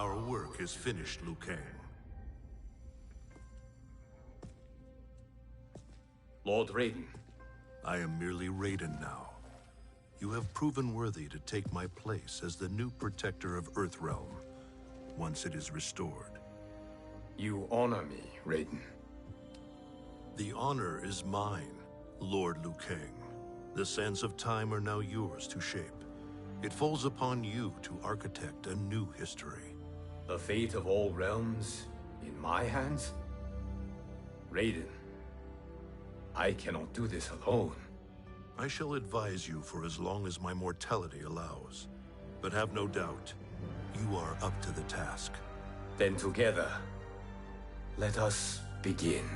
Our work is finished, Liu Kang. Lord Raiden. I am merely Raiden now. You have proven worthy to take my place as the new protector of Earthrealm, once it is restored. You honor me, Raiden. The honor is mine, Lord Liu Kang. The sands of time are now yours to shape. It falls upon you to architect a new history. The fate of all realms in my hands? Raiden, I cannot do this alone. I shall advise you for as long as my mortality allows. But have no doubt, you are up to the task. Then together, let us begin.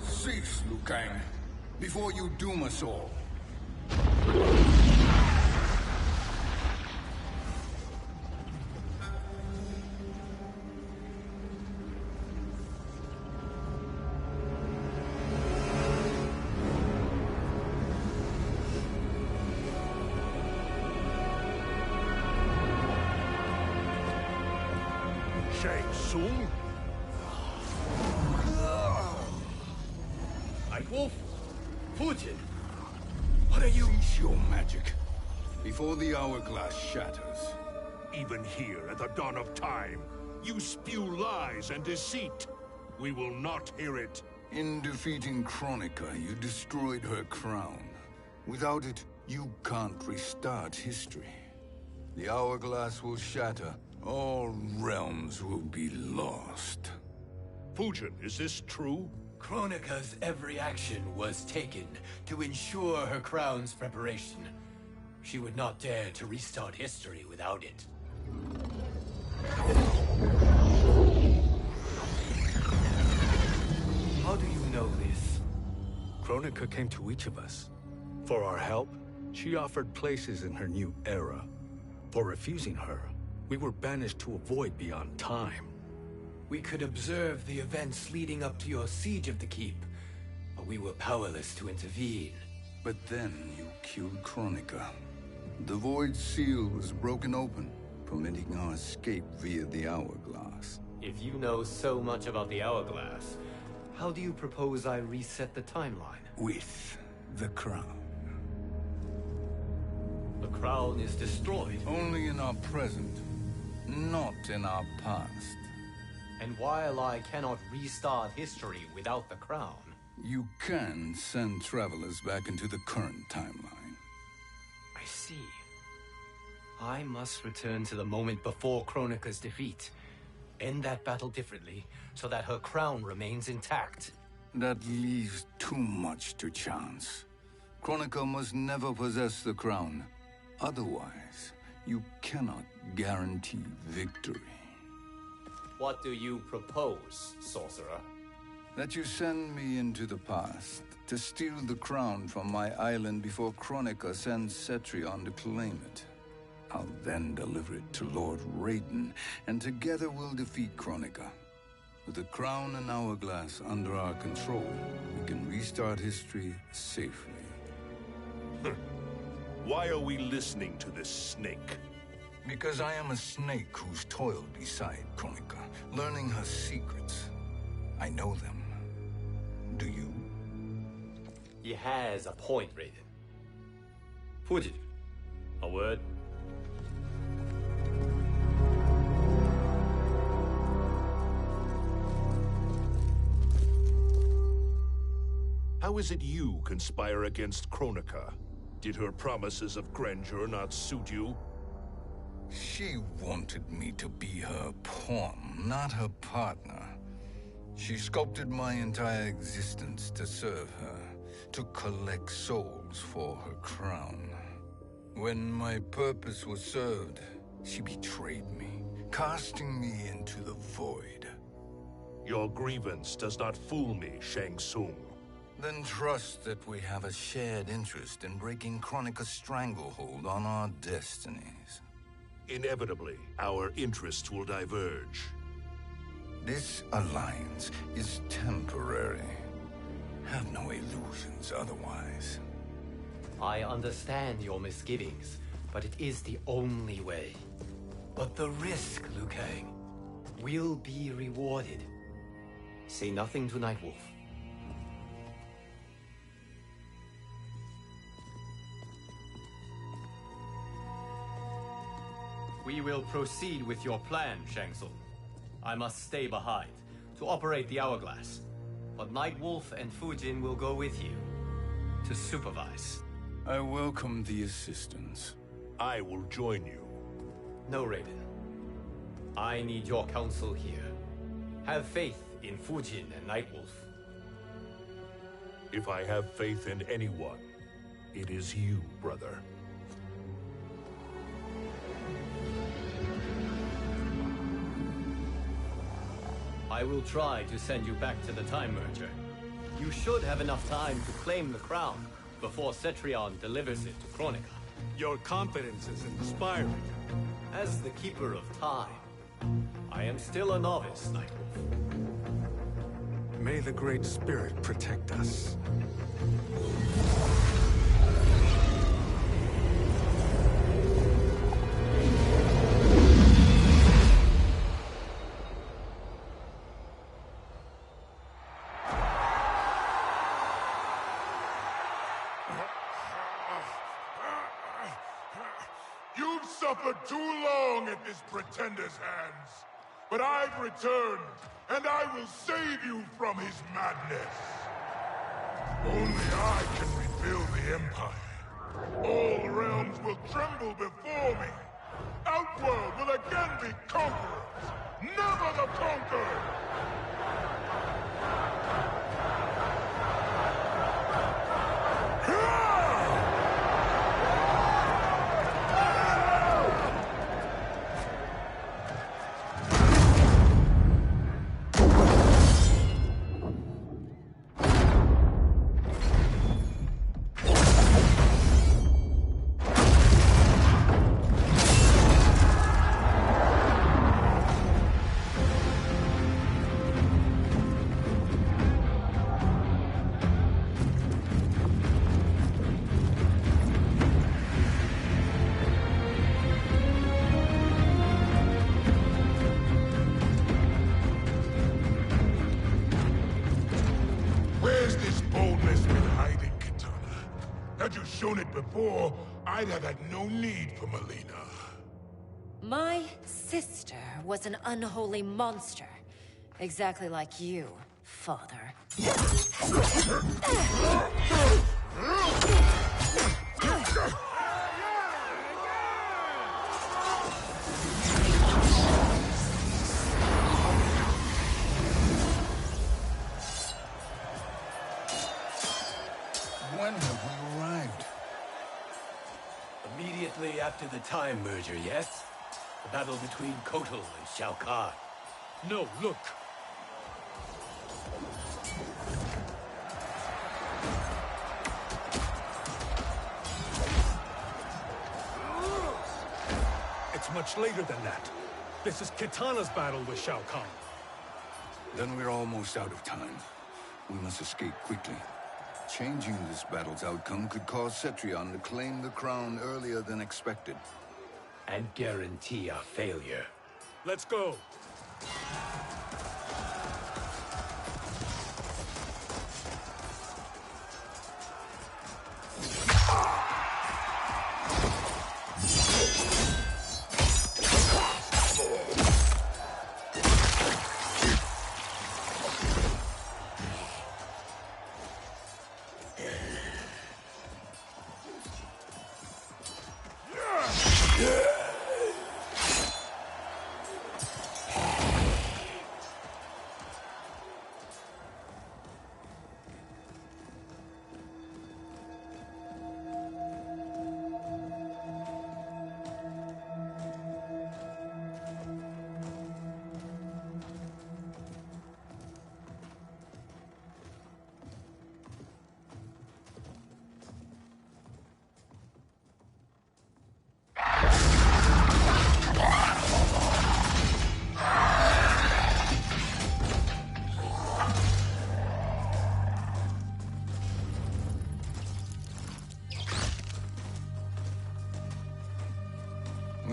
Cease, Liu Kang, before you doom us all. Shang Tsung? Wolf, Fujin, what are you? Cease your magic, before the hourglass shatters. Even here at the dawn of time, you spew lies and deceit. We will not hear it. In defeating Kronika, you destroyed her crown. Without it, you can't restart history. The hourglass will shatter. All realms will be lost. Fujin, is this true? Kronika's every action was taken to ensure her crown's preparation. She would not dare to restart history without it. How do you know this? Kronika came to each of us. For our help, she offered places in her new era. For refusing her, we were banished to a void beyond time. We could observe the events leading up to your siege of the keep, but we were powerless to intervene. But then you killed Kronika. The Void Seal was broken open, permitting our escape via the hourglass. If you know so much about the hourglass, how do you propose I reset the timeline? With the crown. The crown is destroyed. Only in our present, not in our past. And while I cannot restart history without the crown... You can send travelers back into the current timeline. I see. I must return to the moment before Kronika's defeat. End that battle differently, so that her crown remains intact. That leaves too much to chance. Kronika must never possess the crown. Otherwise, you cannot guarantee victory. What do you propose, sorcerer? That you send me into the past to steal the crown from my island before Kronika sends Cetrion to claim it. I'll then deliver it to Lord Raiden, and together we'll defeat Kronika. With the crown and hourglass under our control, we can restart history safely. Why are we listening to this snake? Because I am a snake who's toiled beside Kronika, learning her secrets. I know them. Do you? He has a point, Raiden. Fujin, a word? How is it you conspire against Kronika? Did her promises of grandeur not suit you? She wanted me to be her pawn, not her partner. She sculpted my entire existence to serve her, to collect souls for her crown. When my purpose was served, she betrayed me, casting me into the void. Your grievance does not fool me, Shang Tsung. Then trust that we have a shared interest in breaking Kronika's stranglehold on our destinies. Inevitably, our interests will diverge. This alliance is temporary. Have no illusions otherwise. I understand your misgivings, but it is the only way. But the risk, Liu Kang, will be rewarded. Say nothing to Nightwolf. We will proceed with your plan, Shang Tsung. I must stay behind to operate the hourglass. But Nightwolf and Fujin will go with you to supervise. I welcome the assistance. I will join you. No, Raiden. I need your counsel here. Have faith in Fujin and Nightwolf. If I have faith in anyone, it is you, brother. I will try to send you back to the Time Merger. You should have enough time to claim the crown before Cetrion delivers it to Kronika. Your confidence is inspiring. As the Keeper of Time, I am still a novice, Nightwolf. May the Great Spirit protect us. You've suffered too long at this pretender's hands. But I've returned, and I will save you from his madness. Only I can rebuild the Empire. All realms will tremble before me. Outworld will again be conquerors, never the conquered! Had you shown it before, I'd have had no need for Melina. My sister was an unholy monster. Exactly like you, father. When have we arrived? Immediately after the Time Merger, yes? The battle between Kotal and Shao Kahn. No, look! It's much later than that. This is Kitana's battle with Shao Kahn. Then we're almost out of time. We must escape quickly. Changing this battle's outcome could cause Cetrion to claim the crown earlier than expected. And guarantee our failure. Let's go!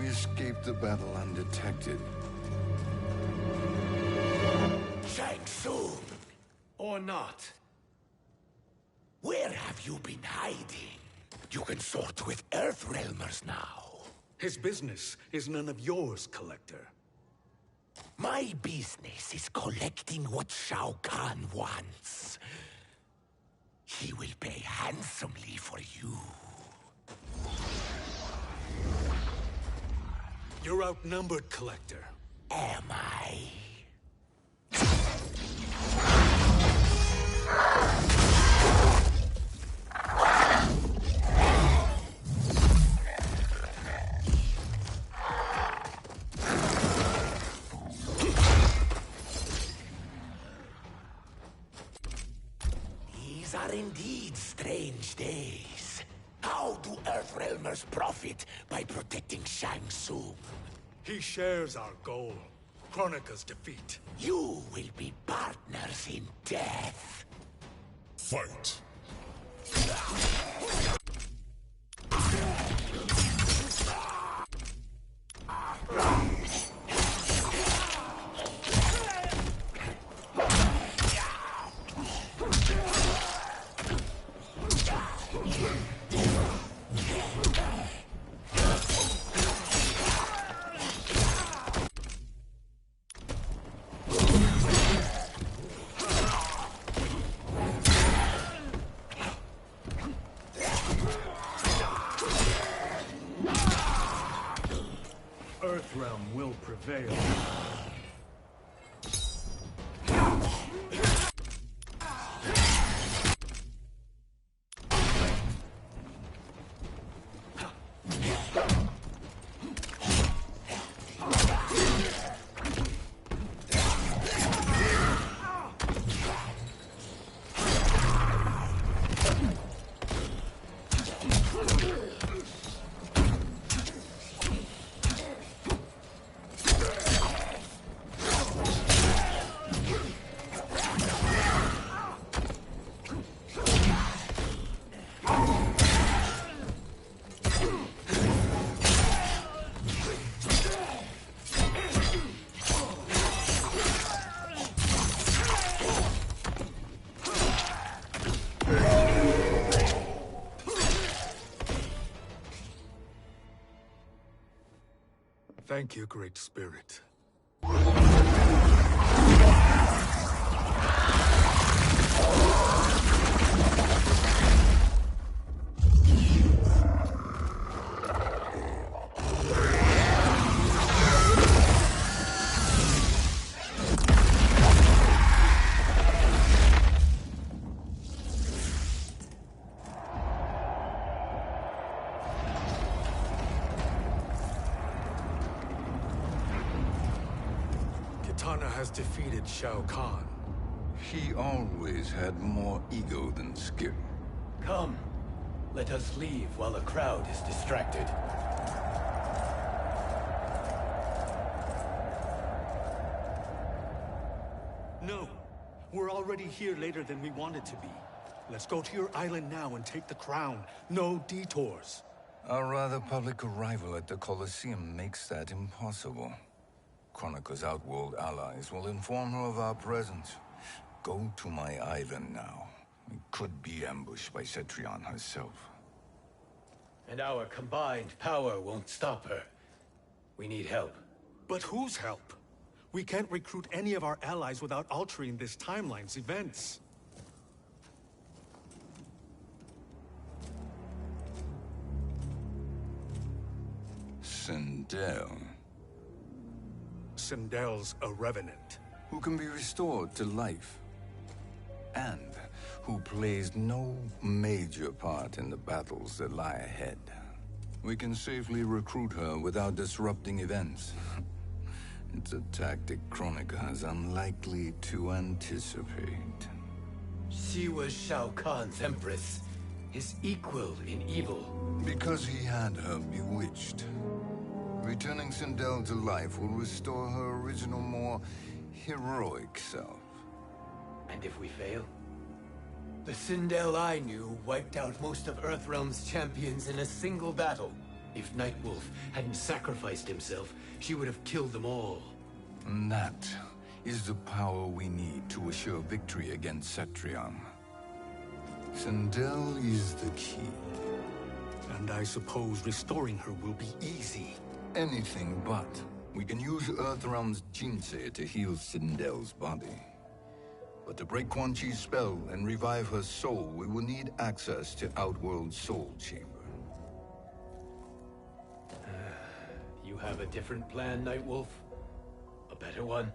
escaped the battle undetected. Shang Tsung! Or not. Where have you been hiding? You consort with Earthrealmers now. His business is none of yours, Collector. My business is collecting what Shao Kahn wants. He will pay handsomely for you. You're outnumbered, Collector. Am I? These are indeed strange days. How do Earthrealmers profit by protecting Shang Tsung? He shares our goal. Kronika's defeat. You will be partners in death. Fight. Earthrealm will prevail. Thank you, Great Spirit. Kitana has defeated Shao Kahn. He always had more ego than skill. Come, let us leave while the crowd is distracted. No, we're already here later than we wanted to be. Let's go to your island now and take the crown. No detours. Our rather public arrival at the Colosseum makes that impossible. Kronika's outworld allies will inform her of our presence. Go to my island now. We could be ambushed by Cetrion herself. And our combined power won't stop her. We need help. But whose help? We can't recruit any of our allies without altering this timeline's events. Sindel, Sindel's a revenant. who can be restored to life, and who plays no major part in the battles that lie ahead. We can safely recruit her without disrupting events. It's a tactic Kronika is unlikely to anticipate. She was Shao Kahn's empress, his equal in evil. Because he had her bewitched. Returning Sindel to life will restore her original, more heroic self. And if we fail? The Sindel I knew wiped out most of Earthrealm's champions in a single battle. If Nightwolf hadn't sacrificed himself, she would have killed them all. And that is the power we need to assure victory against Cetrion. Sindel is the key. And I suppose restoring her will be easy. Anything but. We can use Earthrealm's Jinsei to heal Sindel's body. But to break Quan Chi's spell and revive her soul, we will need access to Outworld's Soul Chamber. You have a different plan, Nightwolf? A better one?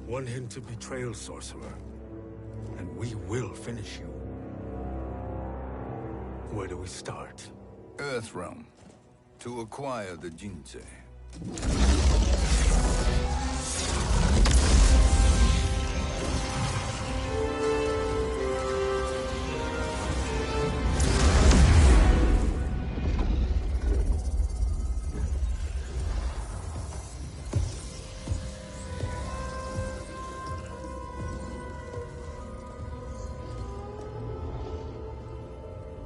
One hint to betrayal, Sorcerer. And we will finish you. Where do we start? Earthrealm. To acquire the Jinsei.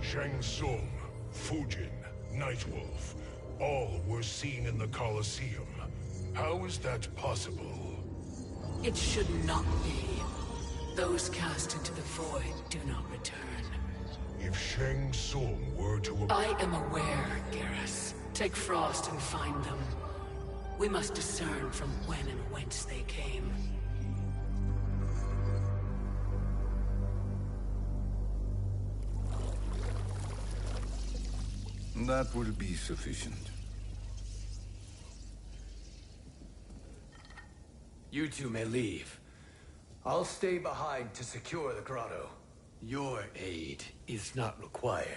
Shang Tsung, Fujin, Nightwolf, all were seen in the Colosseum. How is that possible? It should not be. Those cast into the void do not return. If Shang Tsung were to... I am aware, Garrus. Take Frost and find them. We must discern from when and whence they came. That will be sufficient. You two may leave. I'll stay behind to secure the grotto. Your aid is not required.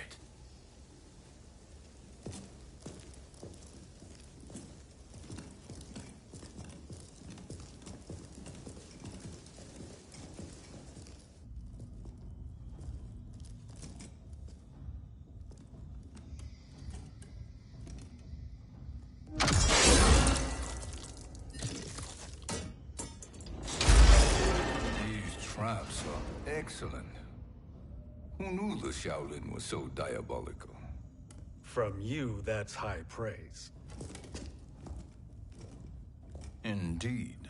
Traps are excellent. Who knew the Shaolin was so diabolical? From you, that's high praise. Indeed.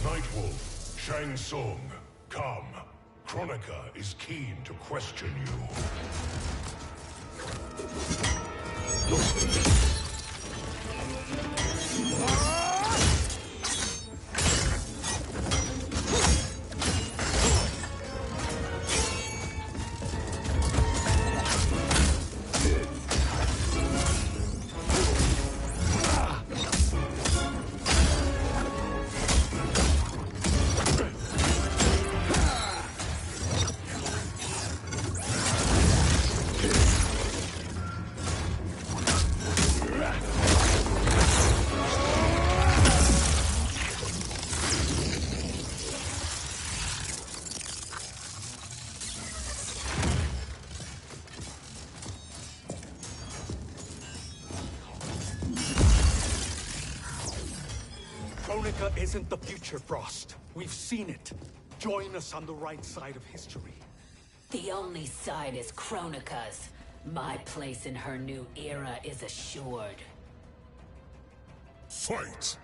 Nightwolf, Shang Tsung, come. Kronika is keen to question you. Kronika isn't the future, Frost. We've seen it. Join us on the right side of history. The only side is Kronika's. My place in her new era is assured. Fight!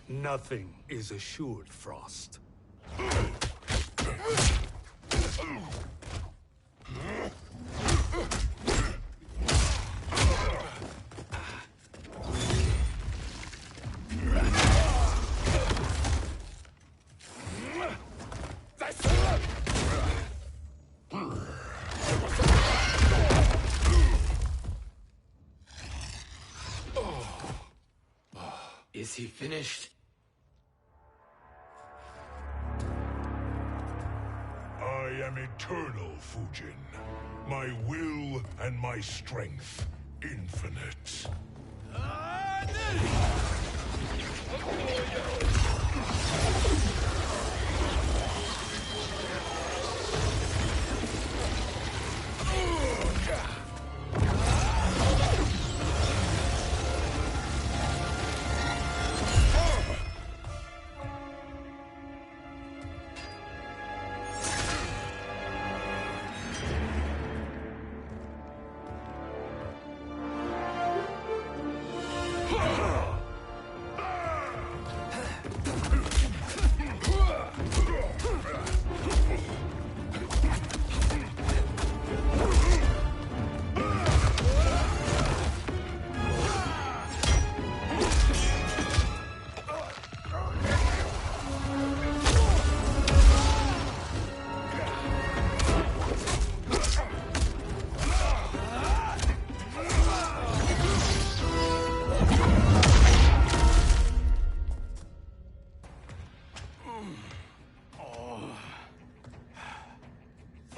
Nothing is assured, Frost. Is he finished? I am eternal, Fujin. My will and my strength, infinite.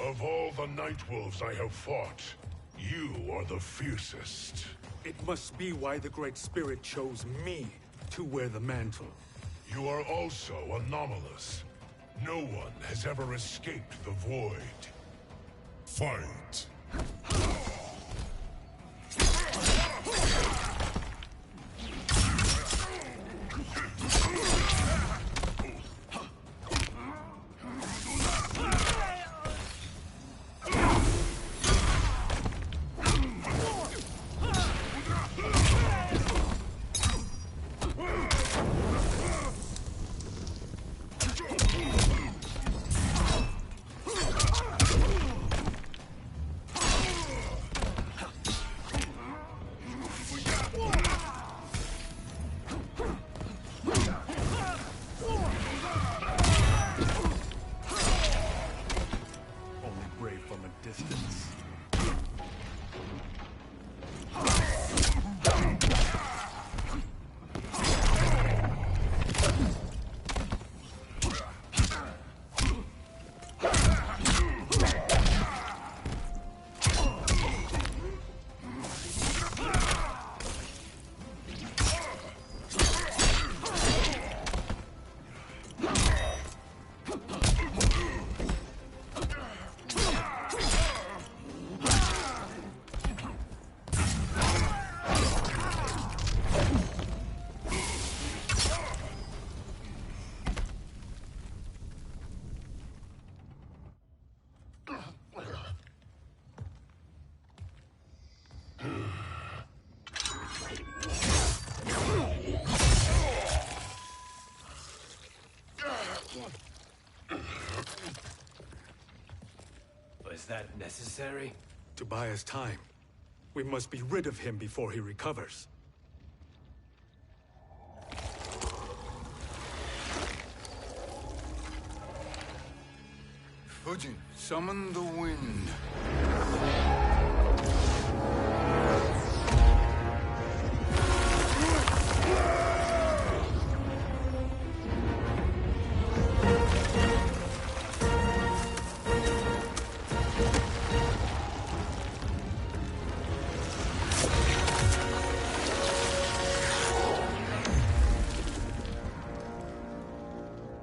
Of all the Nightwolves I have fought, you are the fiercest. It must be why the Great Spirit chose me to wear the mantle. You are also anomalous. No one has ever escaped the void. Fight! Was that necessary? To buy us time. We must be rid of him before he recovers. Fujin, summon the wind.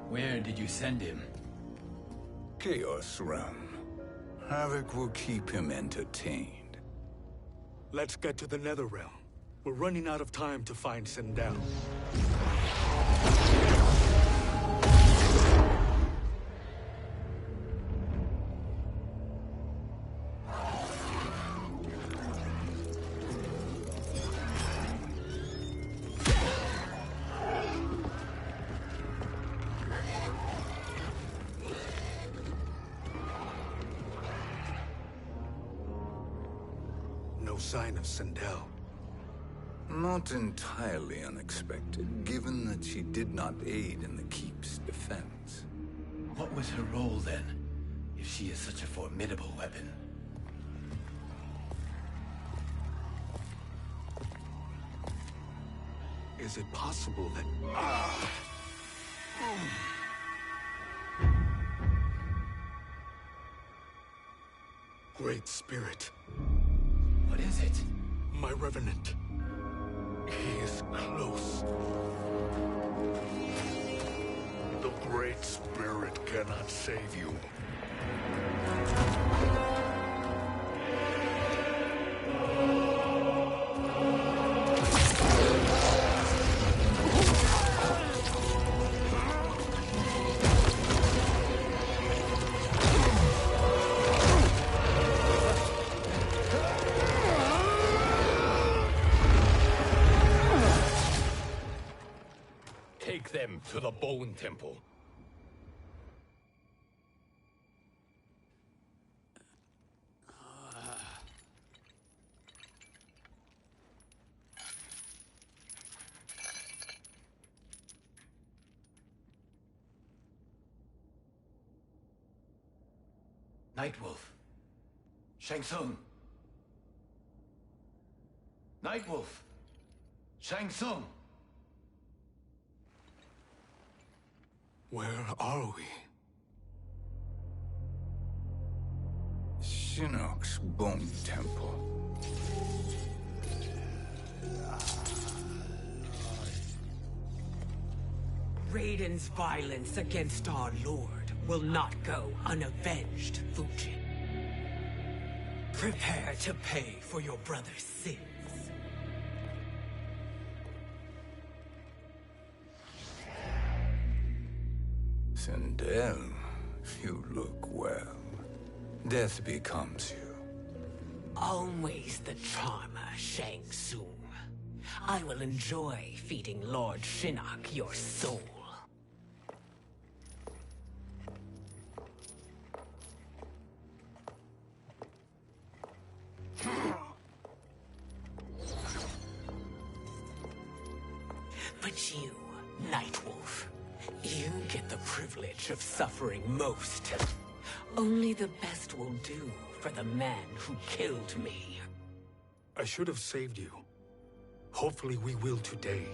Where did you send him? Chaos Realm. Havoc will keep him entertained. Let's get to the Netherrealm. We're running out of time to find Sindel. sign of Sindel. Not entirely unexpected, given that she did not aid in the Keep's defense. What was her role then, if she is such a formidable weapon? Is it possible that... Great Spirit. What is it? My Revenant. He is close. The Great Spirit cannot save you. Take them to the Bone Temple. Nightwolf. Shang Tsung. Nightwolf. Shang Tsung. Where are we? Shinnok's Bone Temple. Raiden's violence against our Lord will not go unavenged, Fujin. Prepare to pay for your brother's sins. Sindel, you look well. Death becomes you. Always the charmer, Shang Tsung. I will enjoy feeding Lord Shinnok your soul. But you, Nightwolf, you get the privilege of suffering most. Only the best will do for the man who killed me. I should have saved you. Hopefully we will today.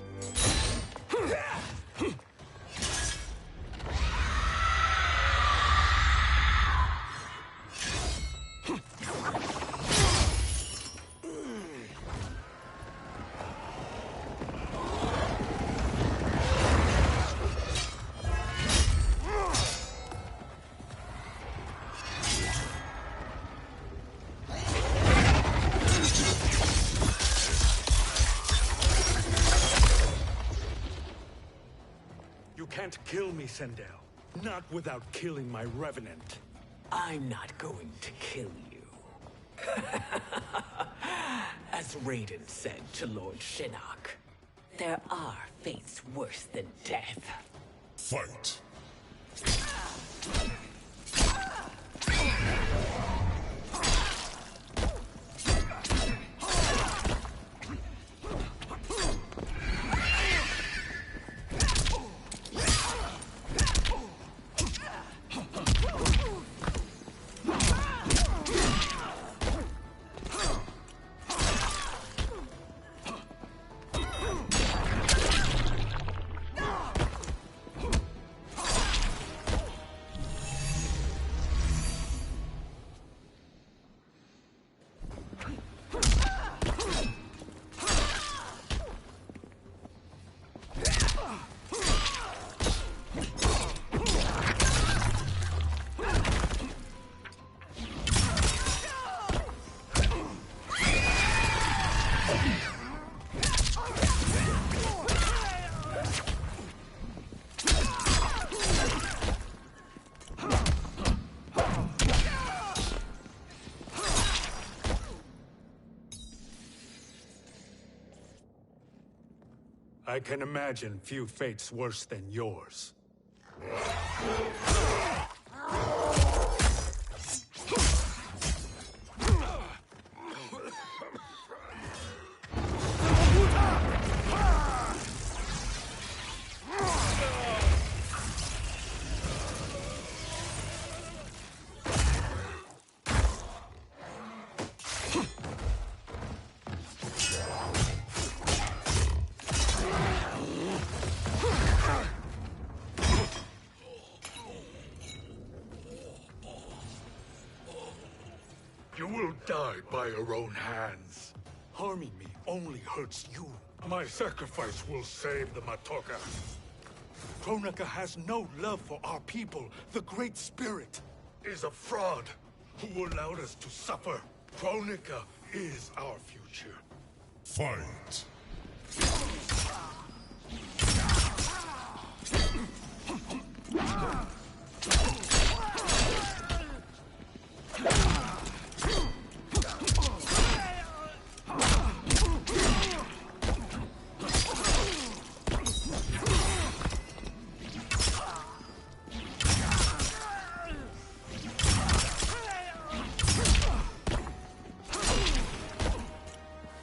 You can't kill me, Sindel. Not without killing my Revenant. I'm not going to kill you. As Raiden said to Lord Shinnok, there are fates worse than death. Fight. I can imagine few fates worse than yours. die by your own hands. Harming me only hurts you. My sacrifice will save the Matoka. Kronika has no love for our people. The Great Spirit is a fraud who allowed us to suffer. Kronika is our future. Fight!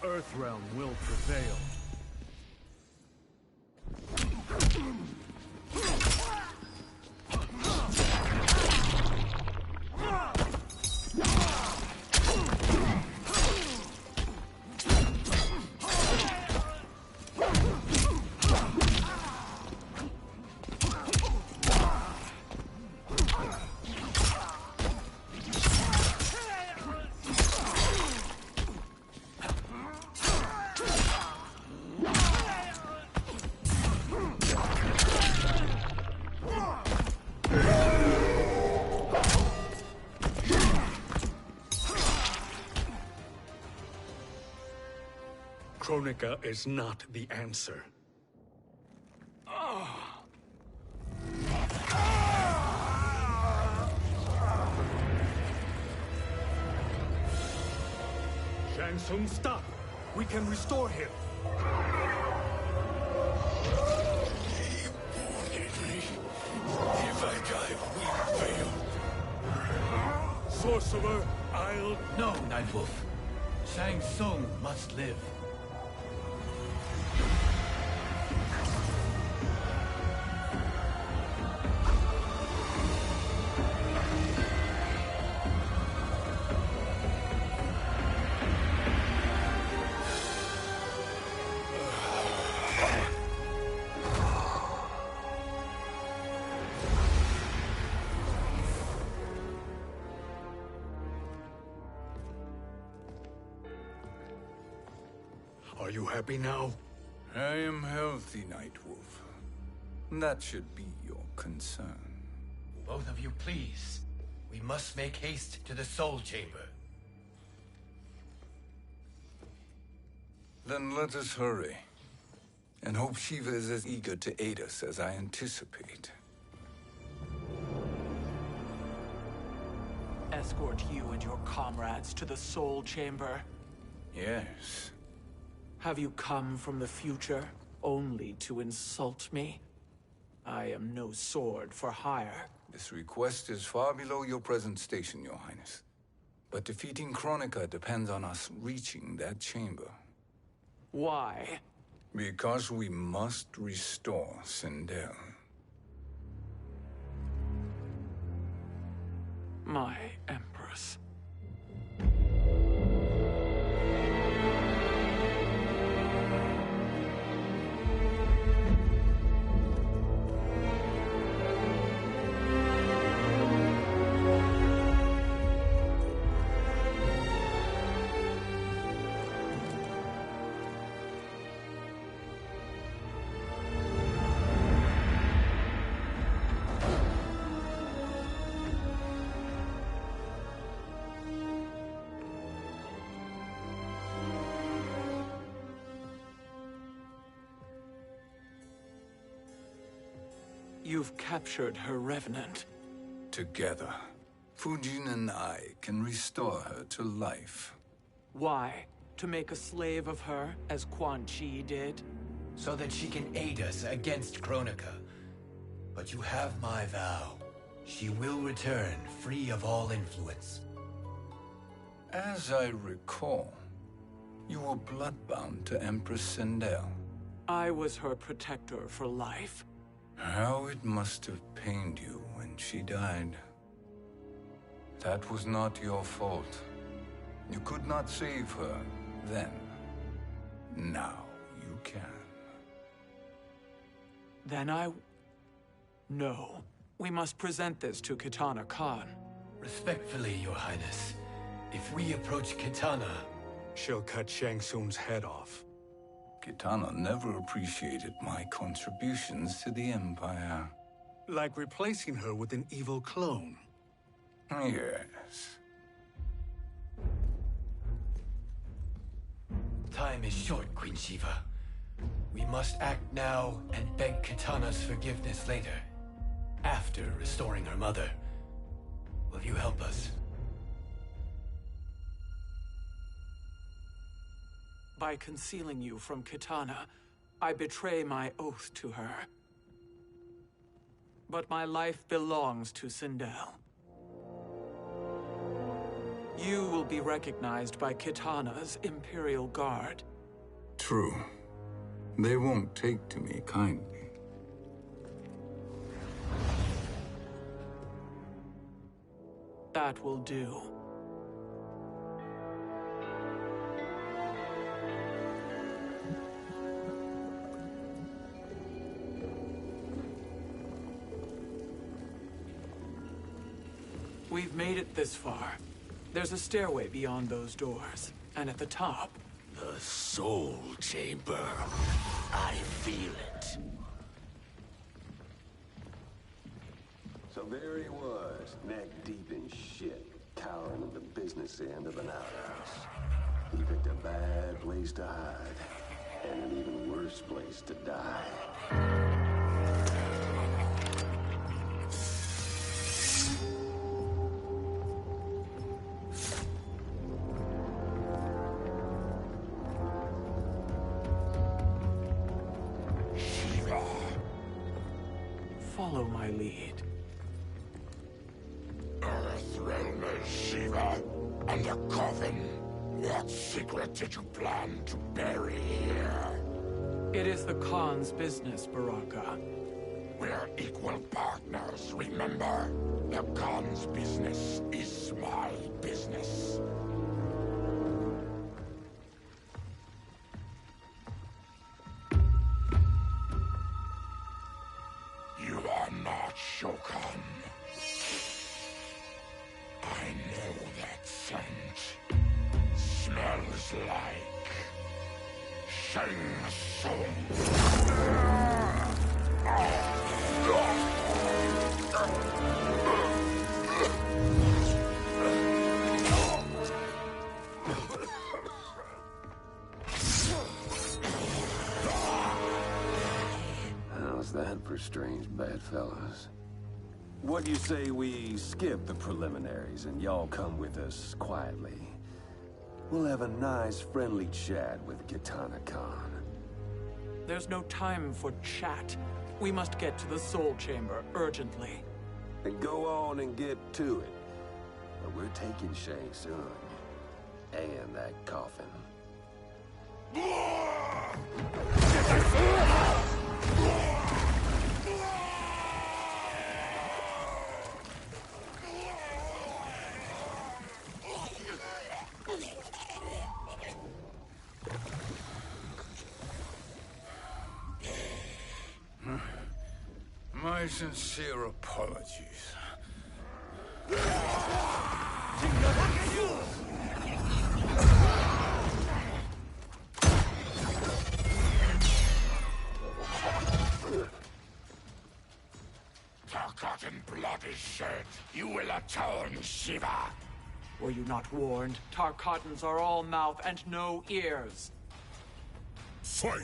Earthrealm will prevail. Kronika is not the answer. Shang Tsung, stop! We can restore him. If I die, we fail. Sorcerer, I'll... No, Nightwolf. Shang Tsung must live. Are you happy now? I am healthy, Nightwolf. That should be your concern. Both of you, please. We must make haste to the Soul Chamber. Then let us hurry. And hope Shiva is as eager to aid us as I anticipate. Escort you and your comrades to the Soul Chamber? Yes. Have you come from the future only to insult me? I am no sword for hire. This request is far below your present station, Your Highness. But defeating Kronika depends on us reaching that chamber. Why? Because we must restore Sindel. My Empress. You've captured her revenant. Together, Fujin and I can restore her to life. Why? To make a slave of her, as Quan Chi did? So that she can aid us against Kronika. But you have my vow. She will return free of all influence. As I recall, you were bloodbound to Empress Sindel. I was her protector for life. How it must have pained you when she died. That was not your fault. You could not save her then. Now you can. Then No. We must present this to Kitana Khan. Respectfully, Your Highness, If we approach Kitana, She'll cut Shang Tsung's head off. Kitana never appreciated my contributions to the Empire. Like replacing her with an evil clone. Yes. Time is short, Queen Shiva. We must act now and beg Kitana's forgiveness later. After restoring her mother. Will you help us? By concealing you from Kitana, I betray my oath to her. But my life belongs to Sindel. You will be recognized by Kitana's Imperial Guard. True. They won't take to me kindly. That will do. We've made it this far. There's a stairway beyond those doors, and at the top... The Soul Chamber. I feel it. So there he was, neck deep in shit, cowering at the business end of an outhouse. He picked a bad place to hide, and an even worse place to die. Follow my lead. Earthrealmer Shiva and a coffin. What secret did you plan to bury here? It is the Khan's business, Baraka. We're equal partners, remember? The Khan's business is my business. You are not Shokan. I know that scent. Smells like Shang Tsung. How's that for strange bedfellows? What do you say we skip the preliminaries and y'all come with us quietly? We'll have a nice, friendly chat with Kitana Khan. There's no time for chat. We must get to the Soul Chamber urgently. Then go on and get to it. But we're taking Shang Tsung. And that coffin. My sincere apologies. Tarkatan blood is shed. You will atone, Shiva. Were you not warned? Tarkatans are all mouth and no ears. Fight!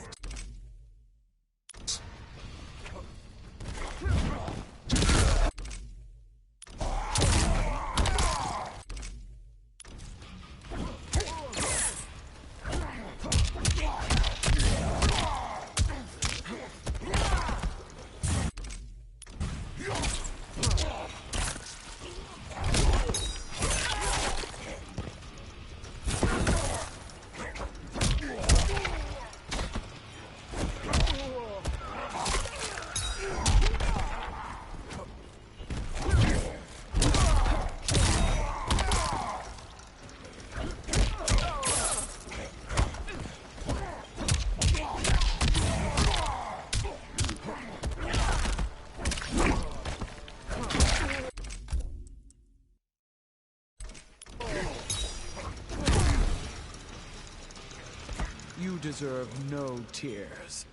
deserve no tears.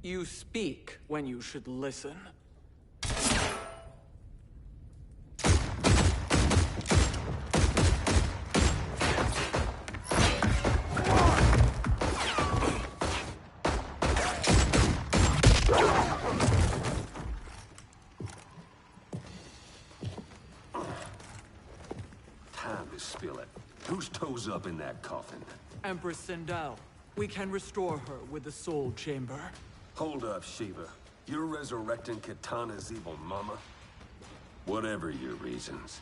You speak when you should listen. Time to spill it. Whose toes up in that coffin? Empress Sindel. We can restore her with the Soul Chamber. Hold up, Shiva. You're resurrecting Kitana's evil mama? Whatever your reasons,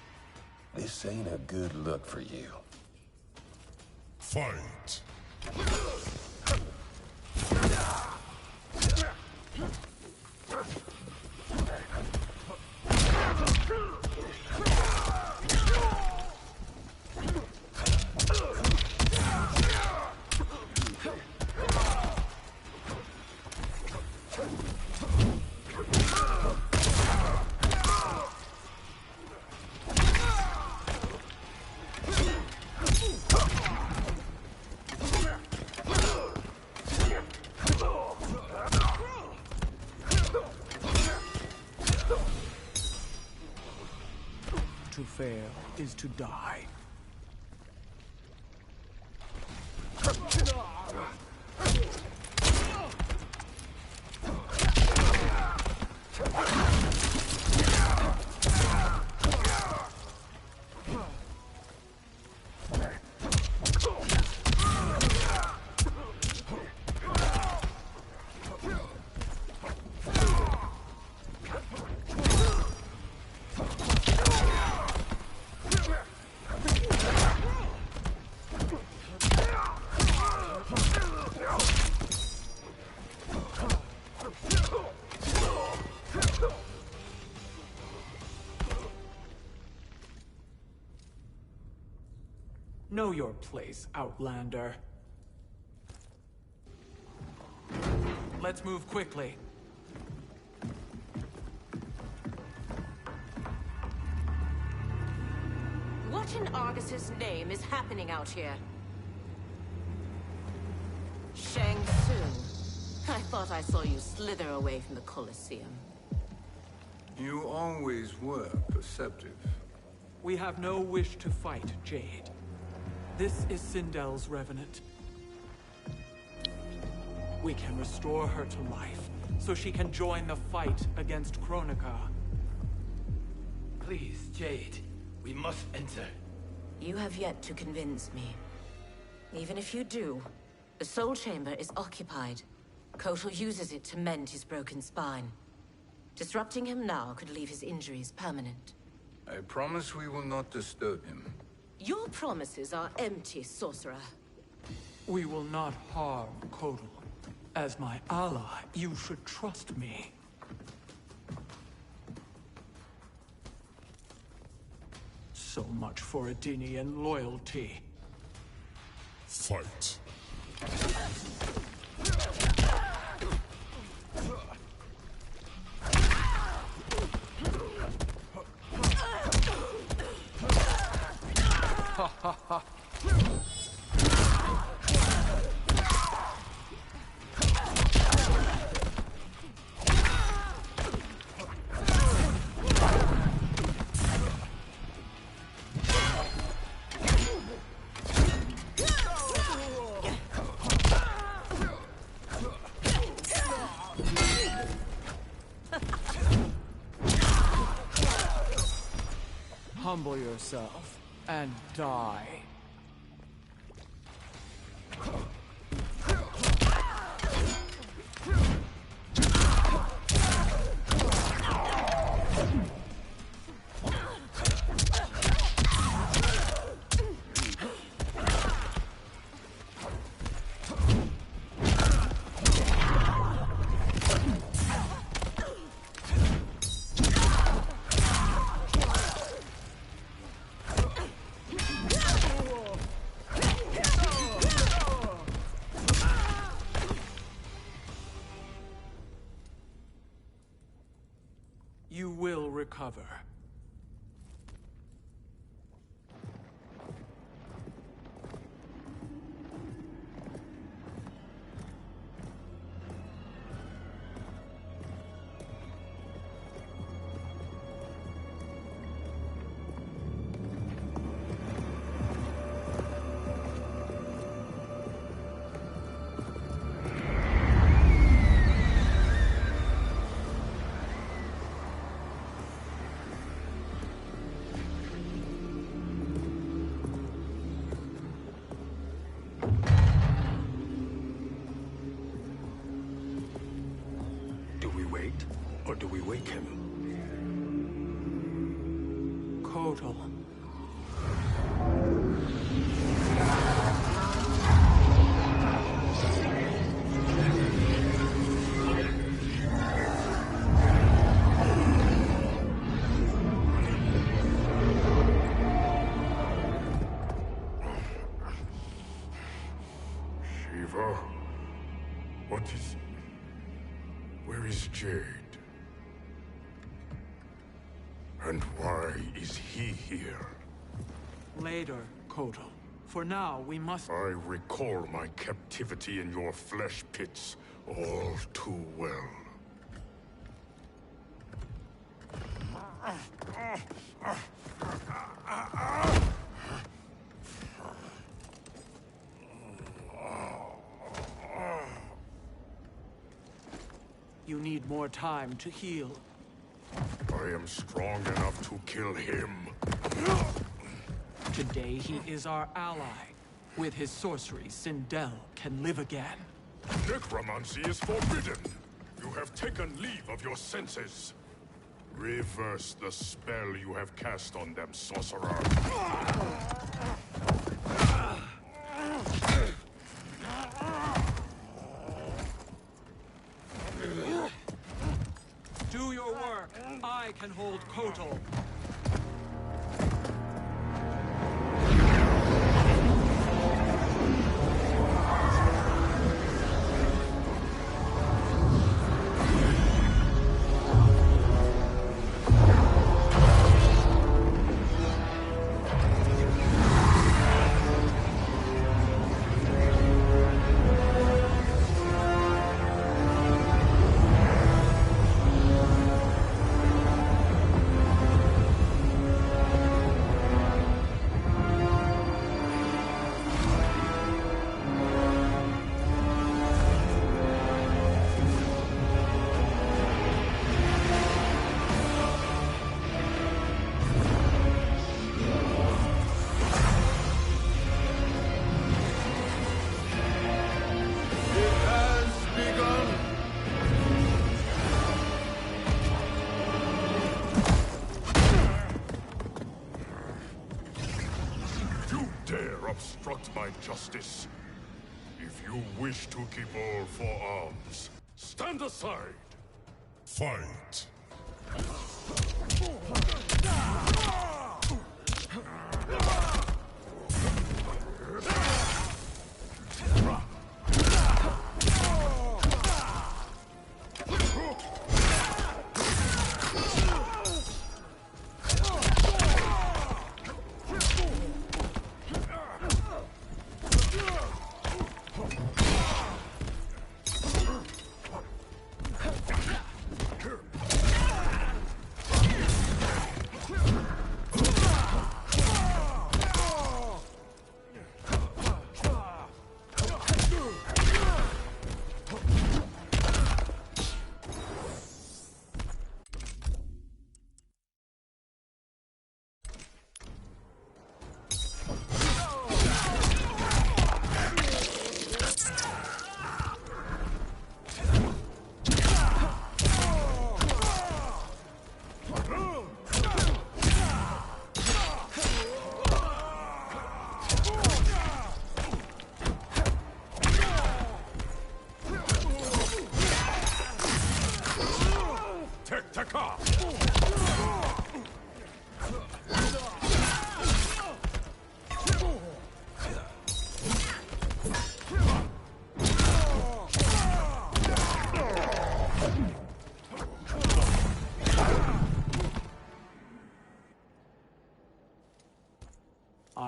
this ain't a good look for you. Fight! To fail is to die. Know your place, Outlander. Let's move quickly. What in Argus's name is happening out here? Shang Tsung. I thought I saw you slither away from the Colosseum. You always were perceptive. We have no wish to fight, Jade. This is Sindel's Revenant. We can restore her to life, so she can join the fight against Kronika. Please, Jade. We must enter. You have yet to convince me. Even if you do, the Soul Chamber is occupied. Kotal uses it to mend his broken spine. Disrupting him now could leave his injuries permanent. I promise we will not disturb him. Your promises are empty, sorcerer. We will not harm Kotal. As my ally, you should trust me. So much for Adenian loyalty. Fight! Ha ha ha! Humble yourself and die. recover. Or do we wake him? Kotal. Shiva? What is... Where is Jade? And why is he here? Later, Kotal. For now, we must... I recall my captivity in your flesh pits all too well. You need more time to heal. I am strong enough to kill him. Today he is our ally. With his sorcery, Sindel can live again. Necromancy is forbidden. You have taken leave of your senses. Reverse the spell you have cast on them, sorcerer. Do your work. I can hold Kotal. Obstruct my justice. If you wish to keep all four arms, stand aside. Fight.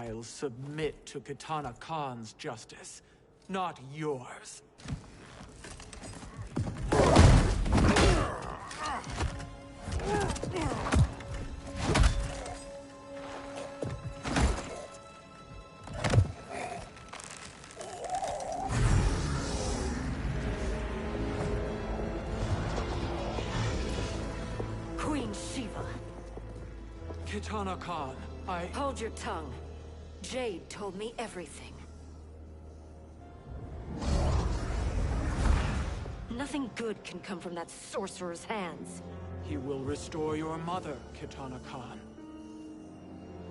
I'll submit to Kitana Khan's justice, not yours. Queen Shiva. Kitana Khan, Hold your tongue. Jade told me everything. Nothing good can come from that sorcerer's hands. He will restore your mother, Kitana Khan.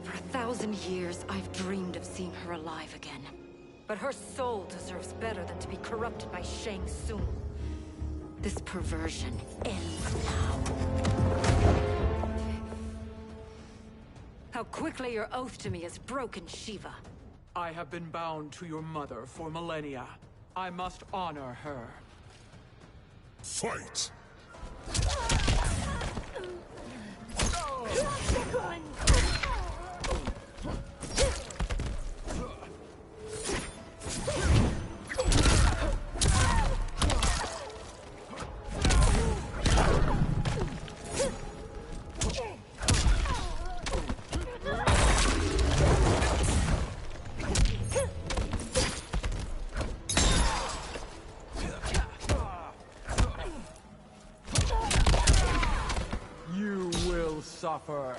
For 1,000 years, I've dreamed of seeing her alive again. But her soul deserves better than to be corrupted by Shang Tsung. This perversion ends now. How quickly your oath to me has broken, Shiva. I have been bound to your mother for millennia. I must honor her. Fight! You will suffer.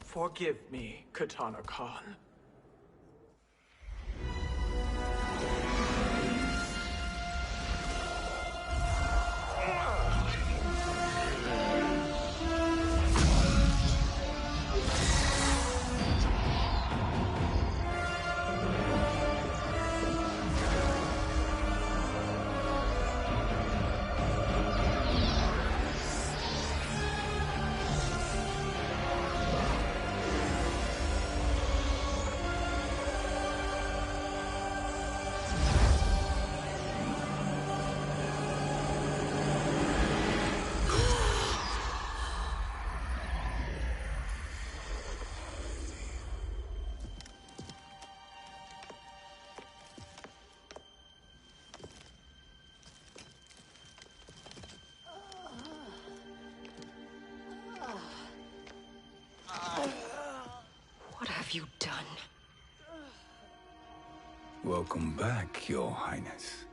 Forgive me, Kitana Khan. What have you done? Welcome back, Your Highness.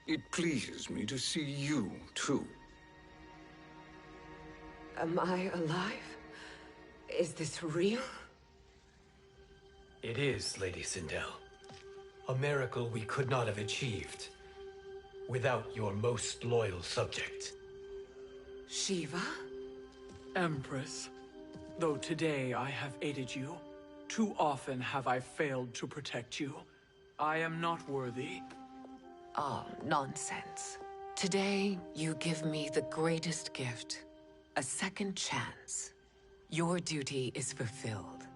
It pleases me to see you, too. Am I alive? Is this real? It is, Lady Sindel. A miracle we could not have achieved without your most loyal subject. Shiva? Empress, though today I have aided you, too often have I failed to protect you. I am not worthy. Oh, nonsense. Today, you give me the greatest gift. A second chance. Your duty is fulfilled.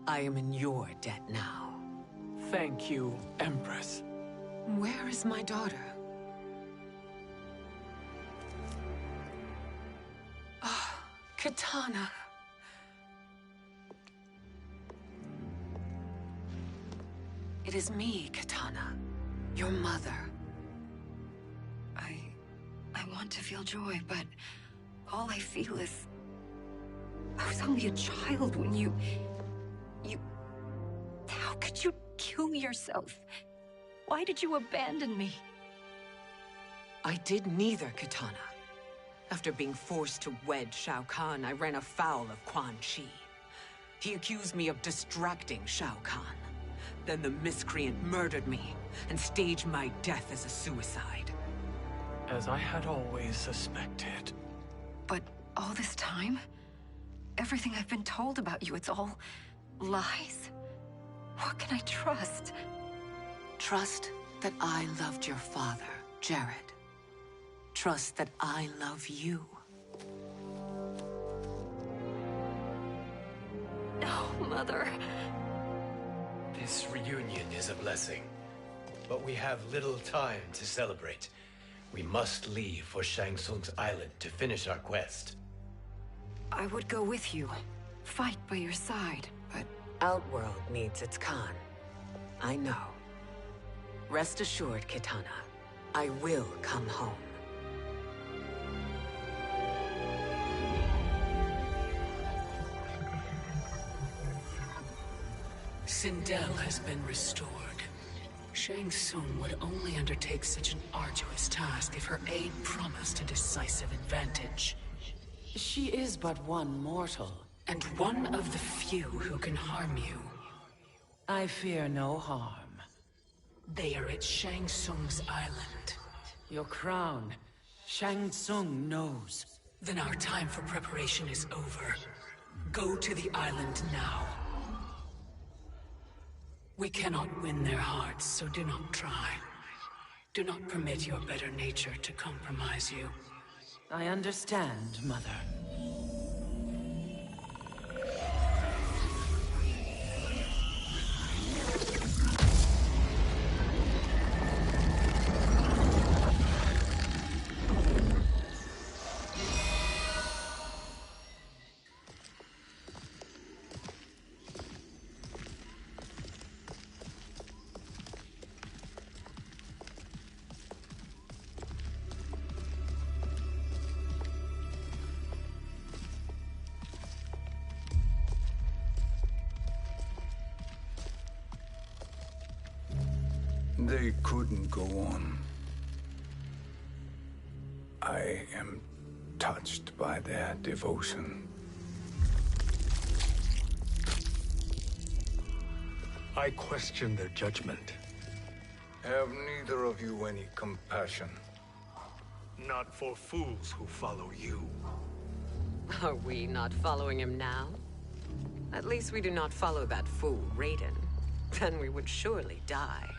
I am in your debt now. Thank you, Empress. Where is my daughter? Ah, Kitana. It is me, Kitana. Your mother. I want to feel joy, but all I feel is... I was only a child when you... How could you kill yourself? Why did you abandon me? I did neither, Kitana. After being forced to wed Shao Kahn, I ran afoul of Quan Chi. He accused me of distracting Shao Kahn. Then the miscreant murdered me and staged my death as a suicide. As I had always suspected. But all this time? Everything I've been told about you, it's all lies? What can I trust? Trust that I loved your father, Jared. Trust that I love you. No, Mother. This reunion is a blessing, but we have little time to celebrate. We must leave for Shang Tsung's island to finish our quest. I would go with you, fight by your side, but... Outworld needs its Khan. I know. Rest assured, Kitana. I will come home. Sindel has been restored. Shang Tsung would only undertake such an arduous task if her aid promised a decisive advantage. She is but one mortal. And one of the few who can harm you. I fear no harm. They are at Shang Tsung's island. Your crown. Shang Tsung knows. Then our time for preparation is over. Go to the island now. We cannot win their hearts, so do not try. Do not permit your better nature to compromise you. I understand, Mother. They couldn't go on. I am touched by their devotion. I question their judgment. Have neither of you any compassion? Not for fools who follow you. Are we not following him now? At least we do not follow that fool, Raiden. Then we would surely die.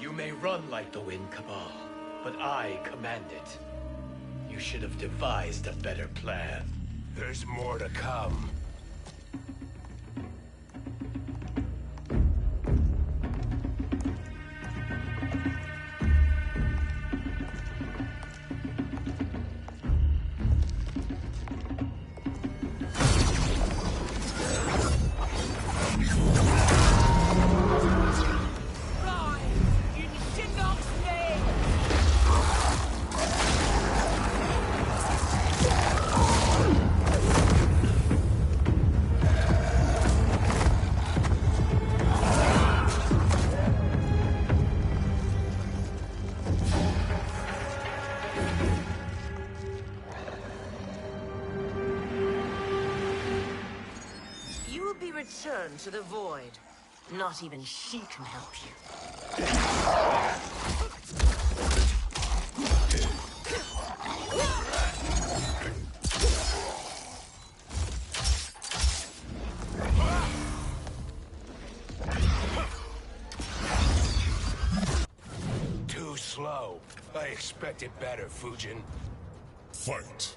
You may run like the wind, Cabal, but I command it. You should have devised a better plan. There's more to come. Return to the void. Not even she can help you. Too slow. I expected better, Fujin. Fight.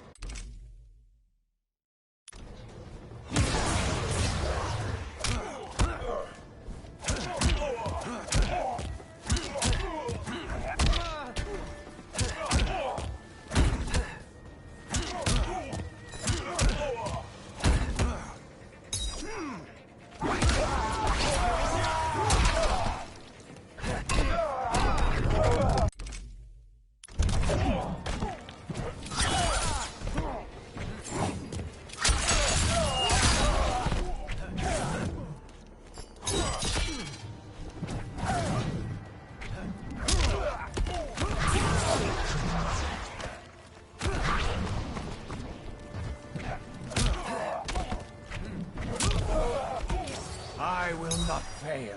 not fail.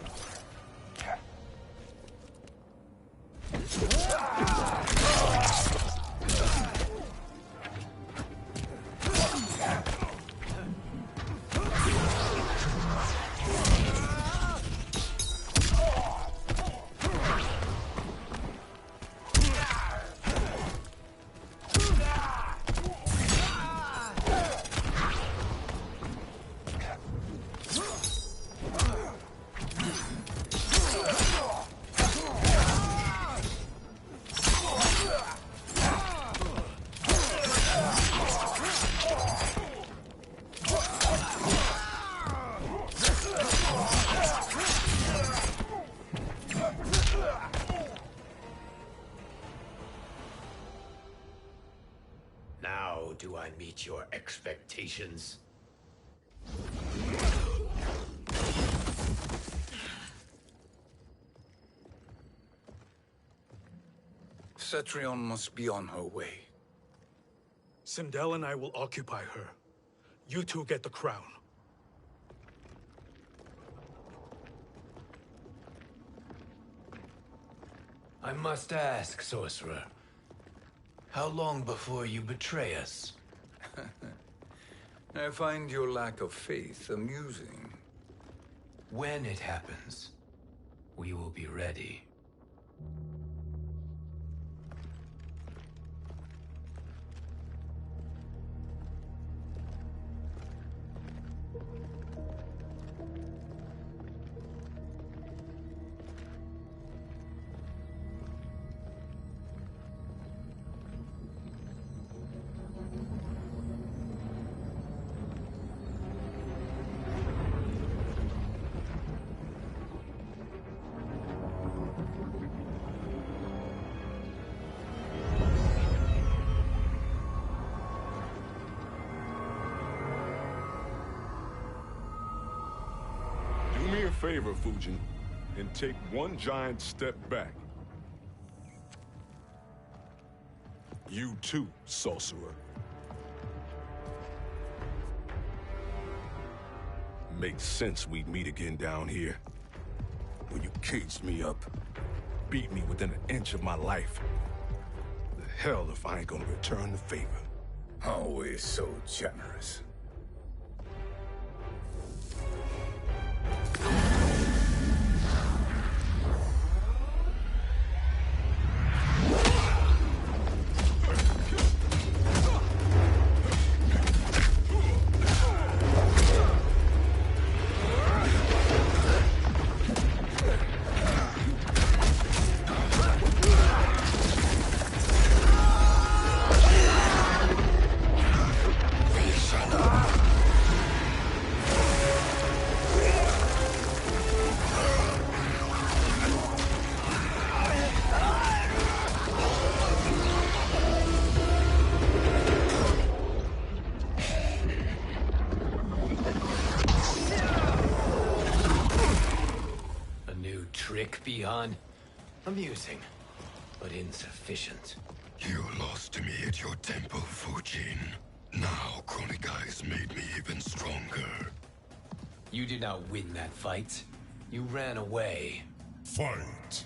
Now do I meet your expectations? Cetrion must be on her way. Sindel and I will occupy her. You two get the crown. I must ask, sorcerer. How long before you betray us? I find your lack of faith amusing. When it happens, we will be ready. Do me a favor, Fujin, and take one giant step back. You too, sorcerer. Makes sense we'd meet again down here. When you caged me up, beat me within an inch of my life. The hell if I ain't gonna return the favor. Always so generous. Beyond amusing, but insufficient. You lost to me at your temple, Fujin. Now Kronika has made me even stronger. You did not win that fight. You ran away. Fight!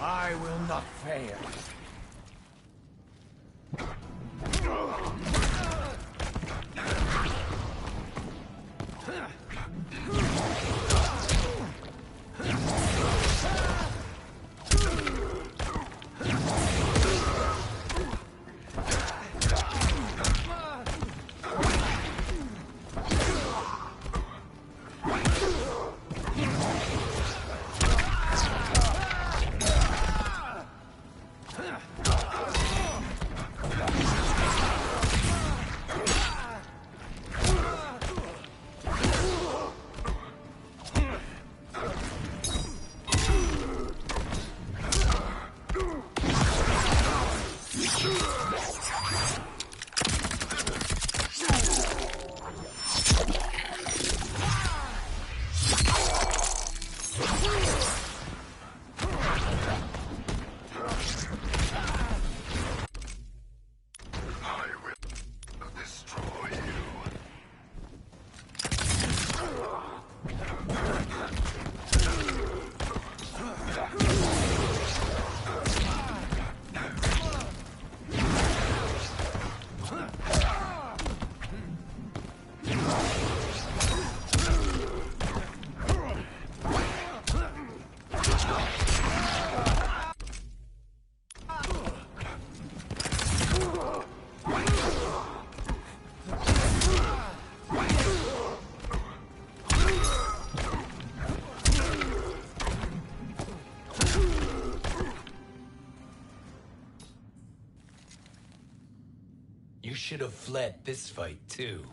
I will not fail. You should have fled this fight, too.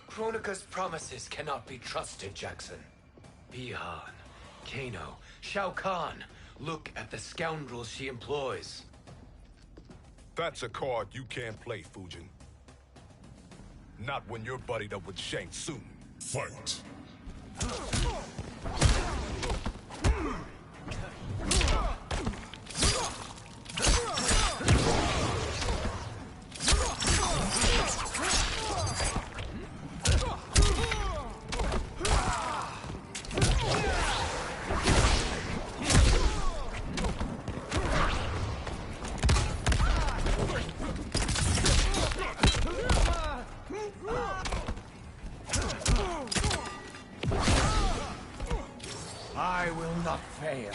Kronika's promises cannot be trusted, Jackson. Bihan, Kano, Shao Kahn. Look at the scoundrels she employs. That's a card you can't play, Fujin. Not when you're buddied up with Shang Tsung. Fight! I will not fail.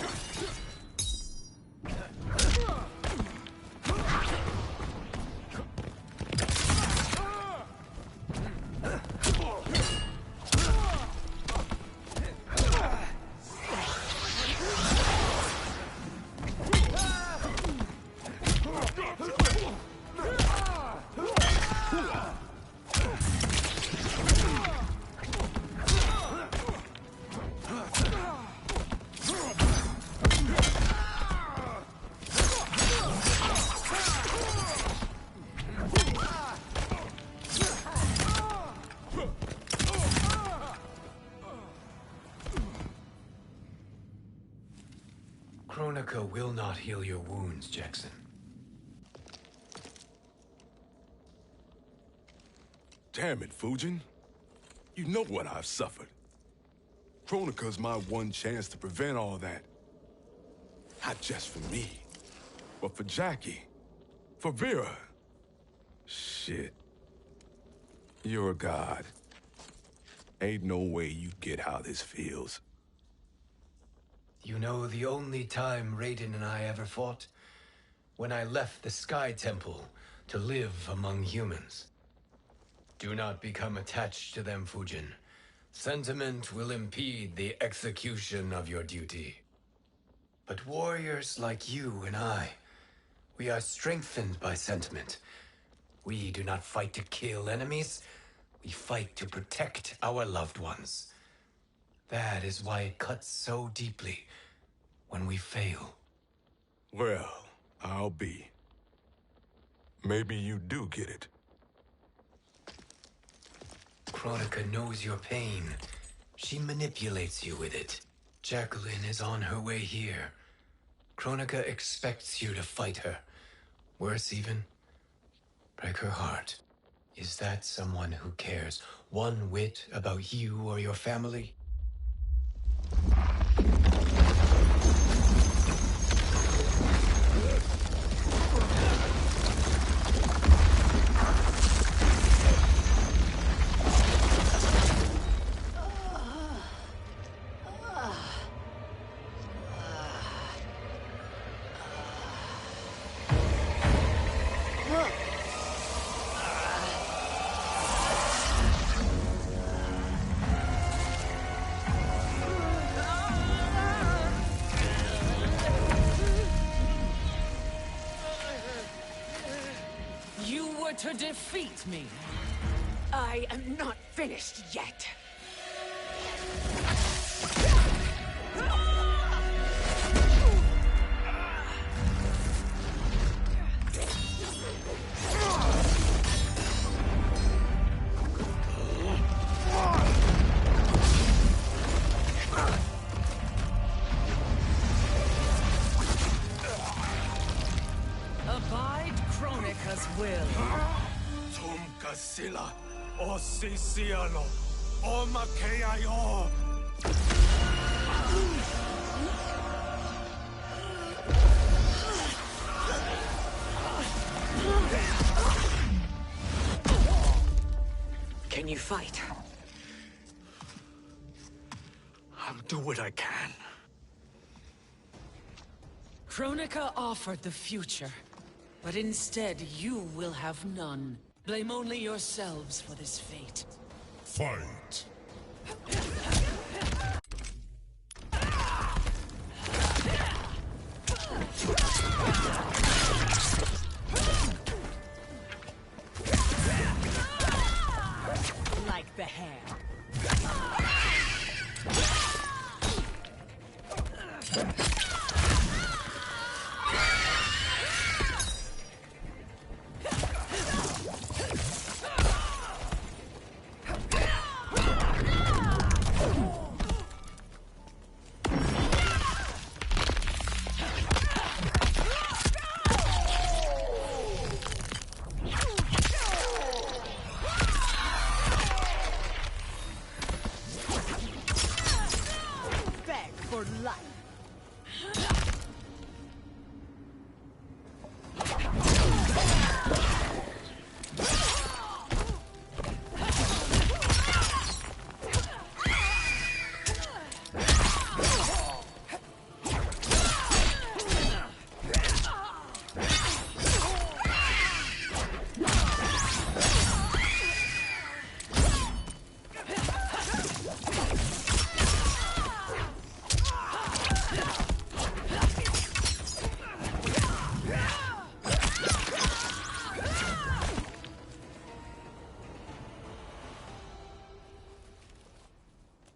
Kronika will not heal your wounds, Jackson. Damn it, Fujin. You know what I've suffered. Kronika's my one chance to prevent all that. Not just for me, but for Jackie, for Vera. Shit. You're a god. Ain't no way you get how this feels. You know the only time Raiden and I ever fought? When I left the Sky Temple to live among humans. Do not become attached to them, Fujin. Sentiment will impede the execution of your duty. But warriors like you and I, we are strengthened by sentiment. We do not fight to kill enemies. We fight to protect our loved ones. That is why it cuts so deeply when we fail. Well, I'll be. Maybe you do get it. Kronika knows your pain. She manipulates you with it. Jacqueline is on her way here. Kronika expects you to fight her. Worse even, break her heart. Is that someone who cares one whit about you or your family? To defeat me. I am not finished yet. Abide Kronika's will. Sila, o Sisialo, o Makeayo. you fight. I'll do what I can. Kronika offered the future, but instead you will have none. Blame only yourselves for this fate. Fight! Like the hair. For life.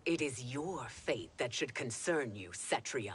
It is your fate that should concern you, Cetrion.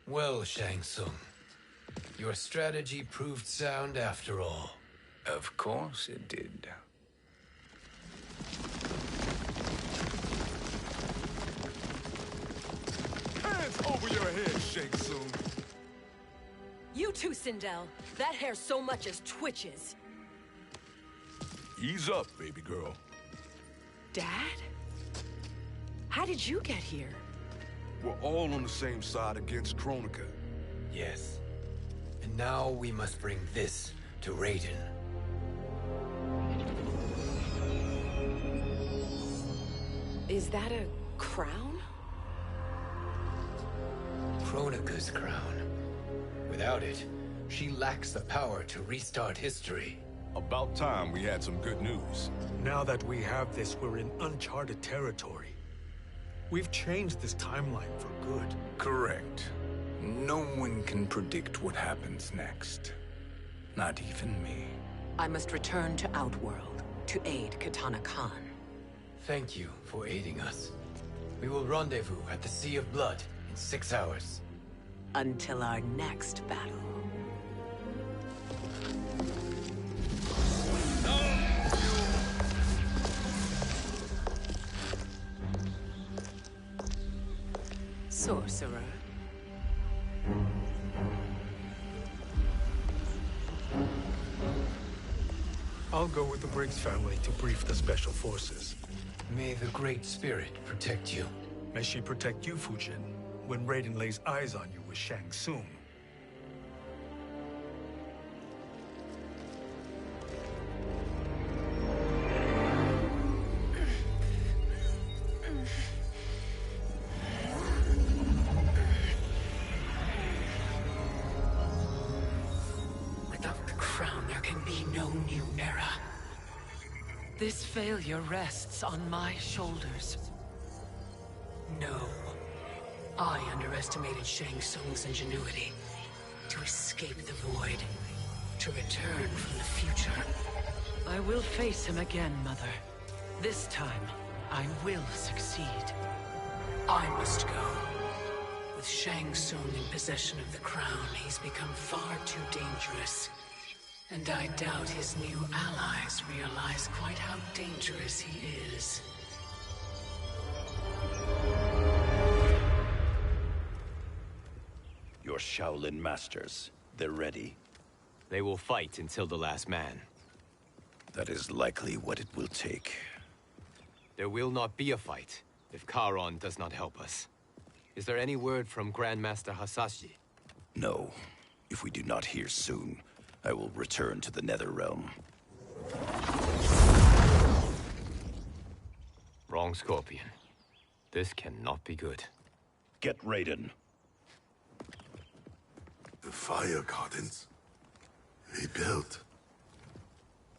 Well, Shang Tsung, your strategy proved sound after all. Of course it did. Hands over your head, Shang Tsung. You too, Sindel. That hair so much as twitches. Ease up, baby girl. Dad? How did you get here? We're all on the same side against Kronika. Yes. And now we must bring this to Raiden. Is that a crown? Kronika's crown. Without it, she lacks the power to restart history. About time we had some good news. Now that we have this, we're in uncharted territory. We've changed this timeline for good. Correct. No one can predict what happens next. Not even me. I must return to Outworld to aid Katana Khan. Thank you for aiding us. We will rendezvous at the Sea of Blood in 6 hours. Until our next battle. Sorcerer. I'll go with the Briggs family to brief the Special Forces. May the Great Spirit protect you. May she protect you, Fujin, when Raiden lays eyes on you with Shang Tsung. no new era. This failure rests on my shoulders. No. I underestimated Shang Tsung's ingenuity. To escape the void. To return from the future. I will face him again, Mother. This time, I will succeed. I must go. With Shang Tsung in possession of the crown, he's become far too dangerous. And I doubt his new allies realize quite how dangerous he is. Your Shaolin masters, they're ready. They will fight until the last man. That is likely what it will take. There will not be a fight if Charon does not help us. Is there any word from Grandmaster Hasashi? No. If we do not hear soon, I will return to the Netherrealm. Wrong, Scorpion. This cannot be good. Get Raiden. The Fire Gardens. Rebuilt.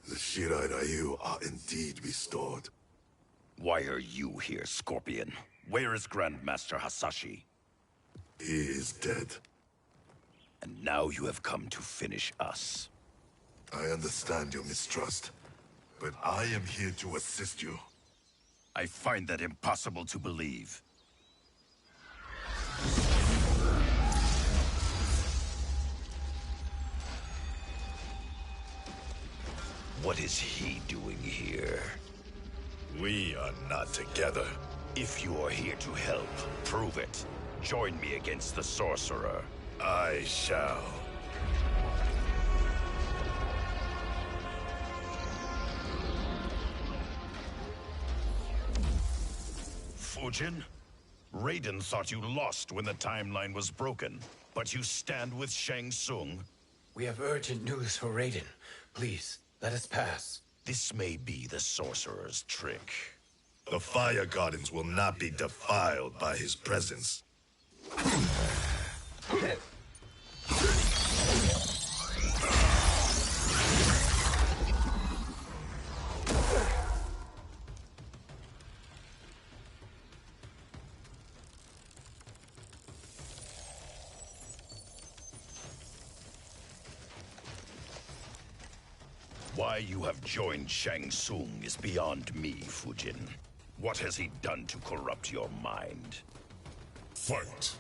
The Shirai Ryu are indeed restored. Why are you here, Scorpion? Where is Grandmaster Hasashi? He is dead. And now you have come to finish us. I understand your mistrust, but I am here to assist you. I find that impossible to believe. What is he doing here? We are not together. If you are here to help, prove it. Join me against the sorcerer. I shall. Fujin? Raiden thought you lost when the timeline was broken, but you stand with Shang Tsung. We have urgent news for Raiden. Please, let us pass. This may be the sorcerer's trick. The Fire Gardens will not be defiled by his presence. Why you have joined Shang Tsung is beyond me, Fujin. What has he done to corrupt your mind? Fight!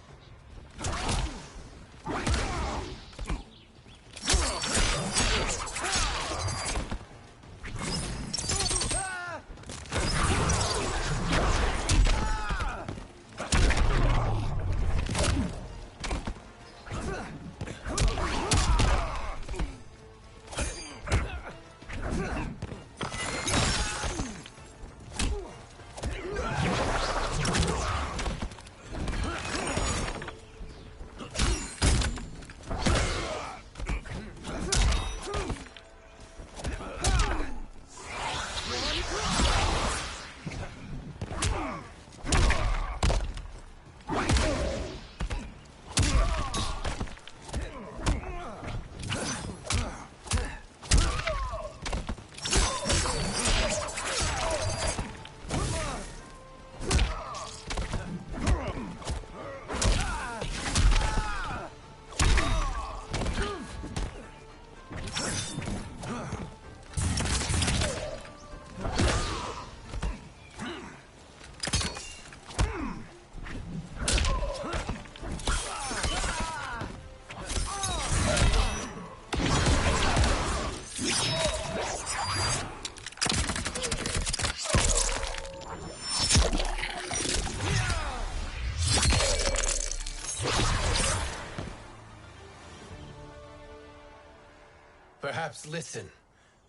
Perhaps listen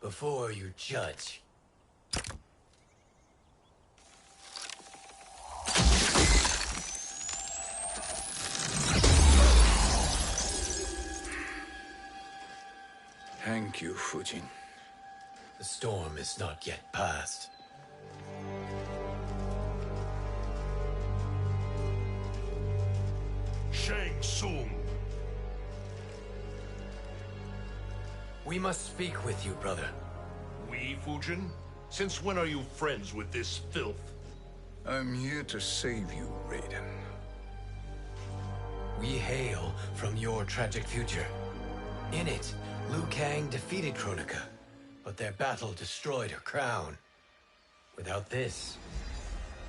before you judge. Thank you, Fujin. The storm is not yet past. Shang Tsung! We must speak with you, brother. We, Fujin? Since when are you friends with this filth? I'm here to save you, Raiden. We hail from your tragic future. In it, Liu Kang defeated Kronika, but their battle destroyed her crown. Without this,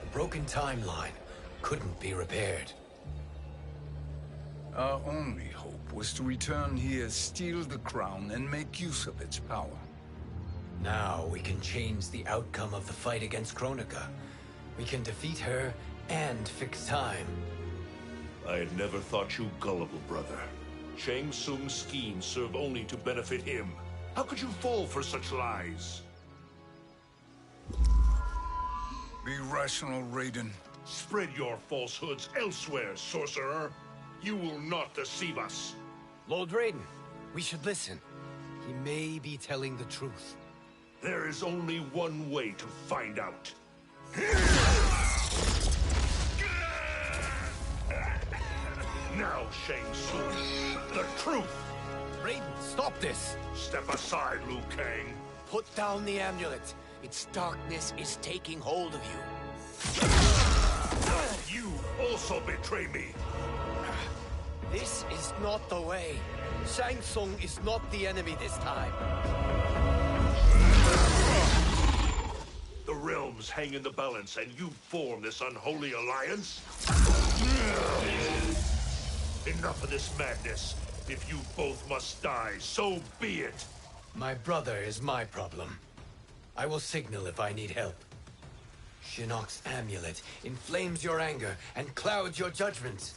the broken timeline couldn't be repaired. Our only hope was to return here, steal the crown, and make use of its power. Now we can change the outcome of the fight against Kronika. We can defeat her and fix time. I had never thought you gullible, brother. Shang Tsung's schemes serve only to benefit him. How could you fall for such lies? Be rational, Raiden. Spread your falsehoods elsewhere, sorcerer. You will not deceive us. Lord Raiden, we should listen. He may be telling the truth. There is only one way to find out. Now, Shang Tsung, the truth! Raiden, stop this! Step aside, Liu Kang. Put down the amulet. Its darkness is taking hold of you. You also betray me. This is not the way. Shang Tsung is not the enemy this time. The realms hang in the balance, and you form this unholy alliance? Enough of this madness. If you both must die, so be it. My brother is my problem. I will signal if I need help. Shinnok's amulet inflames your anger and clouds your judgment.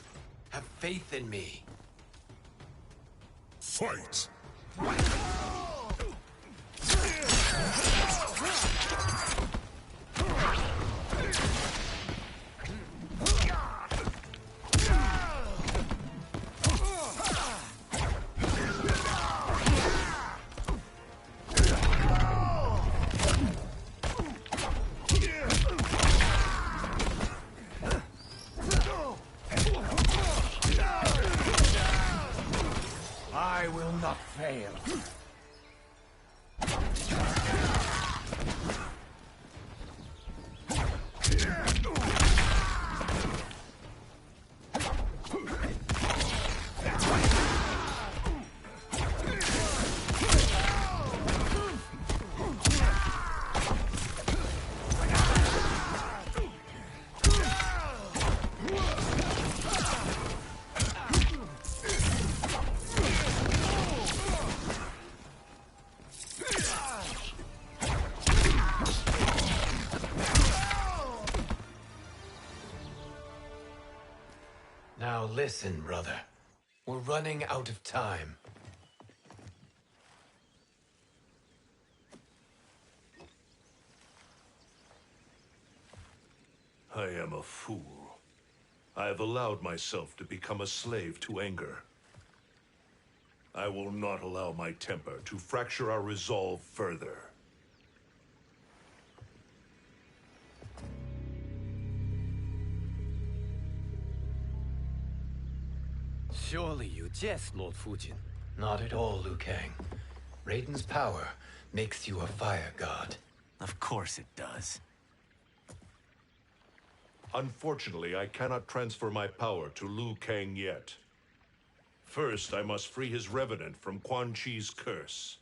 Have faith in me. Fight! I will not fail. Now listen, brother. We're running out of time. I am a fool. I have allowed myself to become a slave to anger. I will not allow my temper to fracture our resolve further. Surely you jest, Lord Fujin. Not at all, Liu Kang. Raiden's power makes you a fire god. Of course it does. Unfortunately, I cannot transfer my power to Liu Kang yet. First, I must free his revenant from Quan Chi's curse.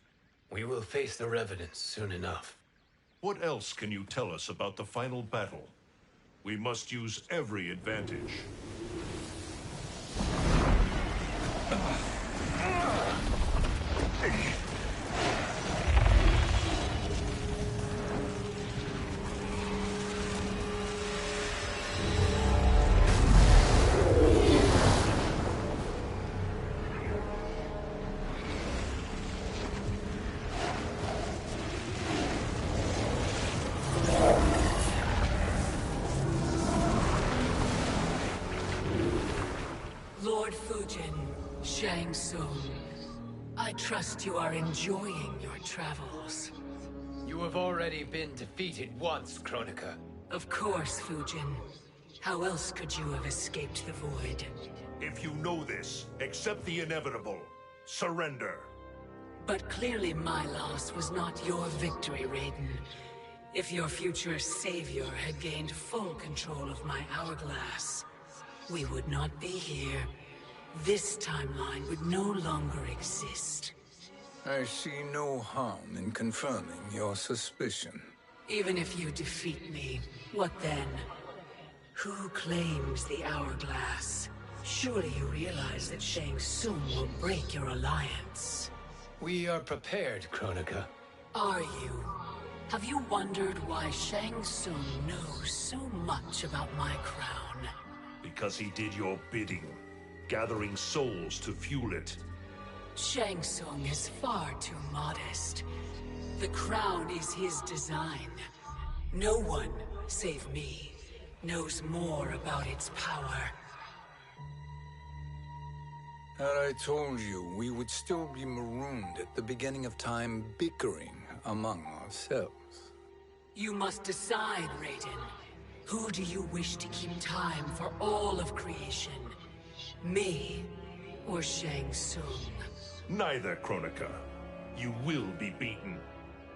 We will face the revenants soon enough. What else can you tell us about the final battle? We must use every advantage. Lord Fujin, Shang Tsung, I trust you are enjoying your travels. You have already been defeated once, Kronika. Of course, Fujin. How else could you have escaped the void? If you know this, accept the inevitable. Surrender. But clearly my loss was not your victory, Raiden. If your future savior had gained full control of my hourglass, we would not be here. This timeline would no longer exist. I see no harm in confirming your suspicion. Even if you defeat me, what then? Who claims the hourglass? Surely you realize that Shang Tsung will break your alliance. We are prepared, Kronika. Are you? Have you wondered why Shang Tsung knows so much about my crown? Because he did your bidding, gathering souls to fuel it. Shang Tsung is far too modest. The crown is his design. No one, save me, knows more about its power. Had I told you, we would still be marooned at the beginning of time, bickering among ourselves. You must decide, Raiden. Who do you wish to keep time for all of creation? Me or Shang Tsung? Neither, Kronika. You will be beaten.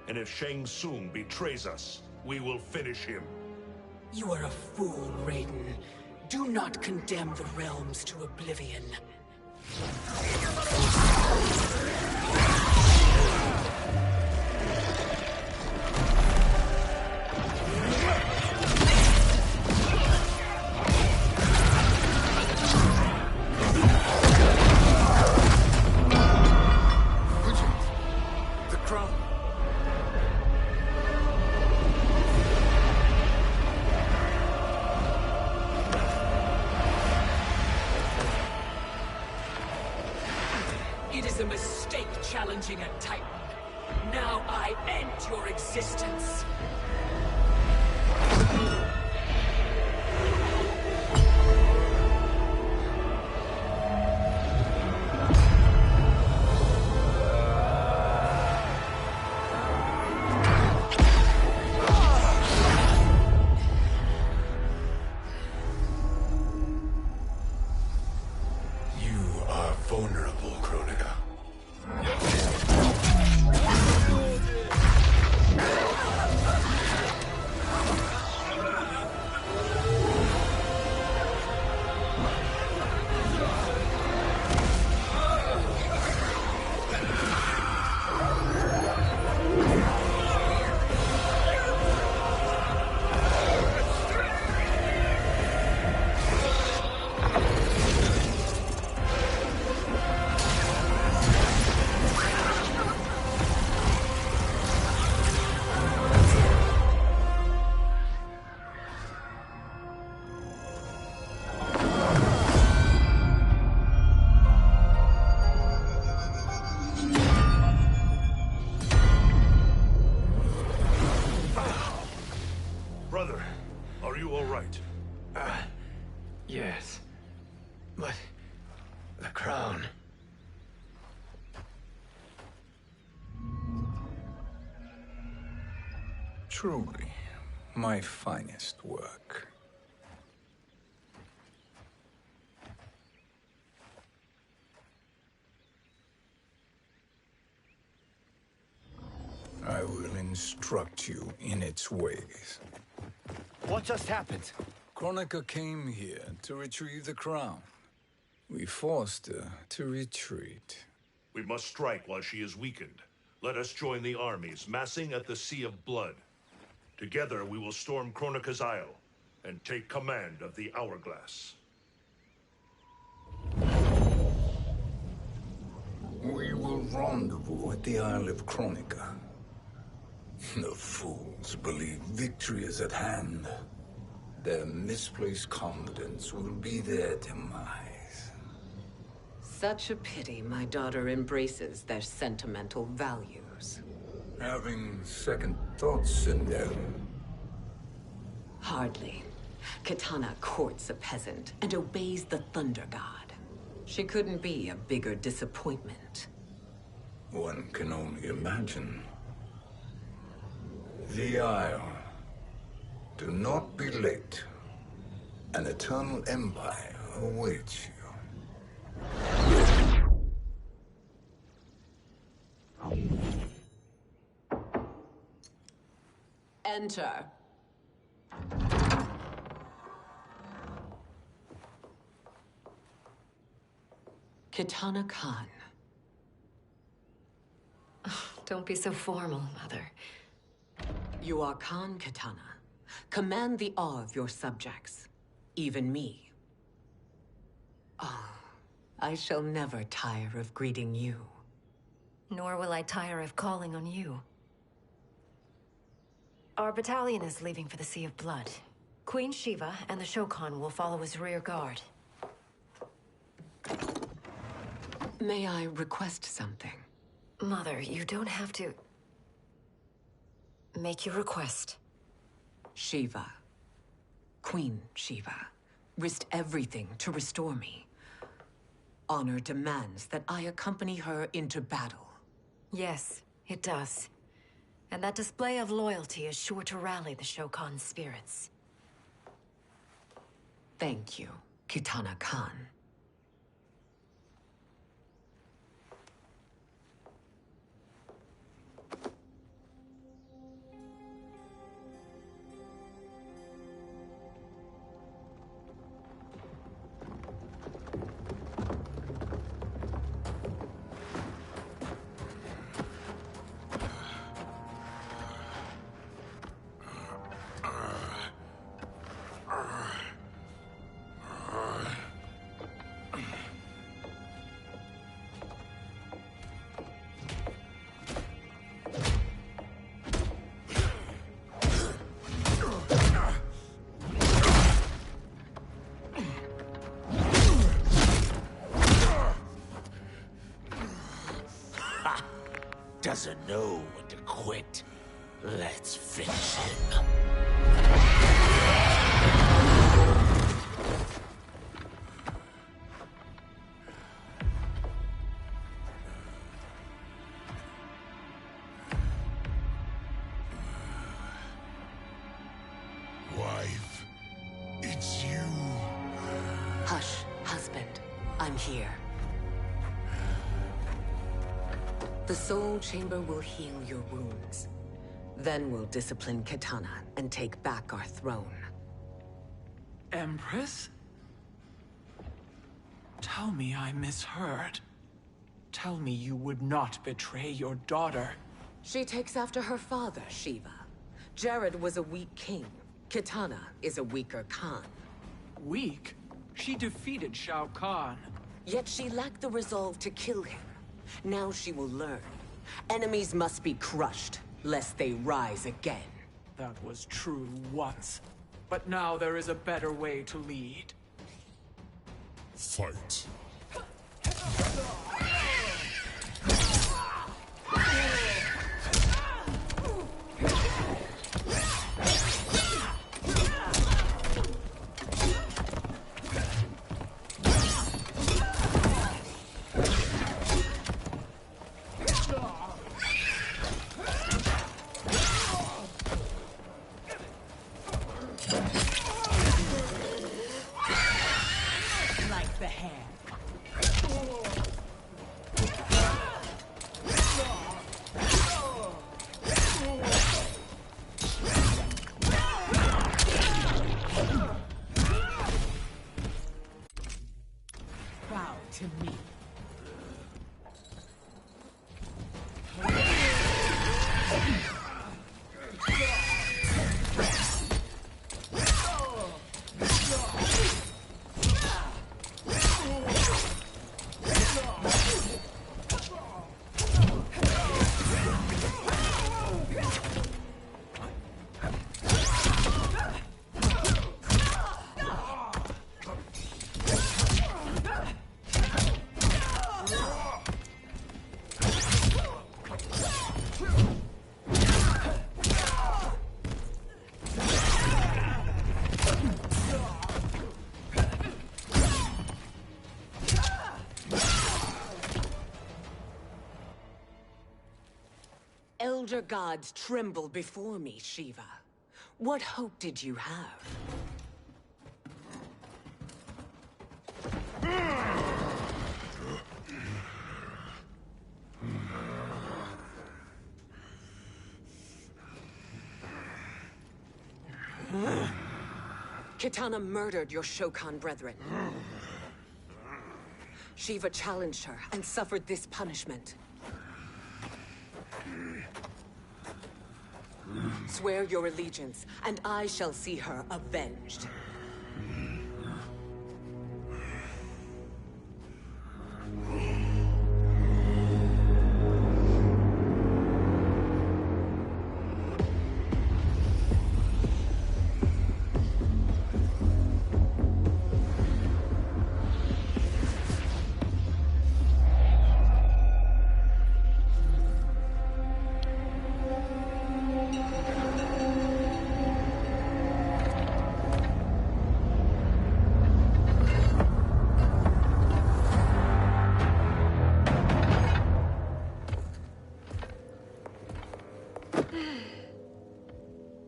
And if Shang Tsung betrays us, we will finish him. You are a fool, Raiden. Do not condemn the realms to oblivion. It is a mistake challenging a Titan. Now I end your existence. You are vulnerable, Kronika. Brother, are you all right? Yes. But the crown. Truly, my finest work. I will instruct you in its ways. What just happened? Kronika came here to retrieve the crown. We forced her to retreat. We must strike while she is weakened. Let us join the armies, massing at the Sea of Blood. Together we will storm Kronika's Isle and take command of the Hourglass. We will rendezvous at the Isle of Kronika. The fools believe victory is at hand. Their misplaced confidence will be their demise. Such a pity my daughter embraces their sentimental values. Having second thoughts in them. Hardly. Kitana courts a peasant and obeys the Thunder God. She couldn't be a bigger disappointment. One can only imagine. The Isle. Do not be late. An eternal empire awaits you. enter. Kitana Khan. Don't be so formal, Mother. You are Khan Kitana. Command the awe of your subjects. Even me. Oh, I shall never tire of greeting you. Nor will I tire of calling on you. Our battalion is leaving for the Sea of Blood. Queen Shiva and the Shokan will follow as rear guard. May I request something? Mother, you don't have to... make your request. Shiva. Queen Shiva. Risked everything to restore me. Honor demands that I accompany her into battle. Yes, it does. And that display of loyalty is sure to rally the Shokan's spirits. Thank you, Kitana Khan. Doesn't know when to quit. Let's finish him. Wife, it's you. Hush, husband. I'm here. The Soul Chamber will heal your wounds. Then we'll discipline Kitana and take back our throne. Empress? Tell me I misheard. Tell me you would not betray your daughter. She takes after her father, Shiva. Jared was a weak king. Kitana is a weaker Khan. Weak? She defeated Shao Kahn. Yet she lacked the resolve to kill him. Now she will learn. Enemies must be crushed, lest they rise again. That was true once. But now there is a better way to lead. Fight. Like the hand. Bow to me. Elder gods tremble before me, Shiva. What hope did you have? Kitana murdered your Shokan brethren. Shiva challenged her and suffered this punishment. Swear your allegiance, and I shall see her avenged.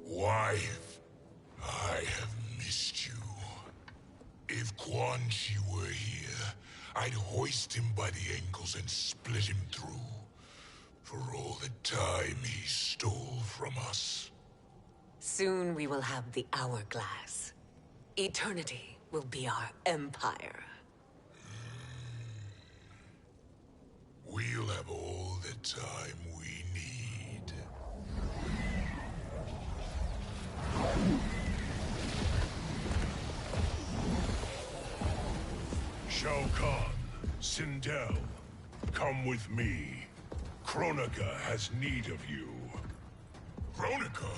Wife, I have missed you. If Quan Chi were here, I'd hoist him by the ankles and split him through. For all the time he stole from us. Soon we will have the hourglass. Eternity will be our empire. We'll have all the time we need. Shao Kahn, Sindel, come with me. Kronika has need of you. Kronika?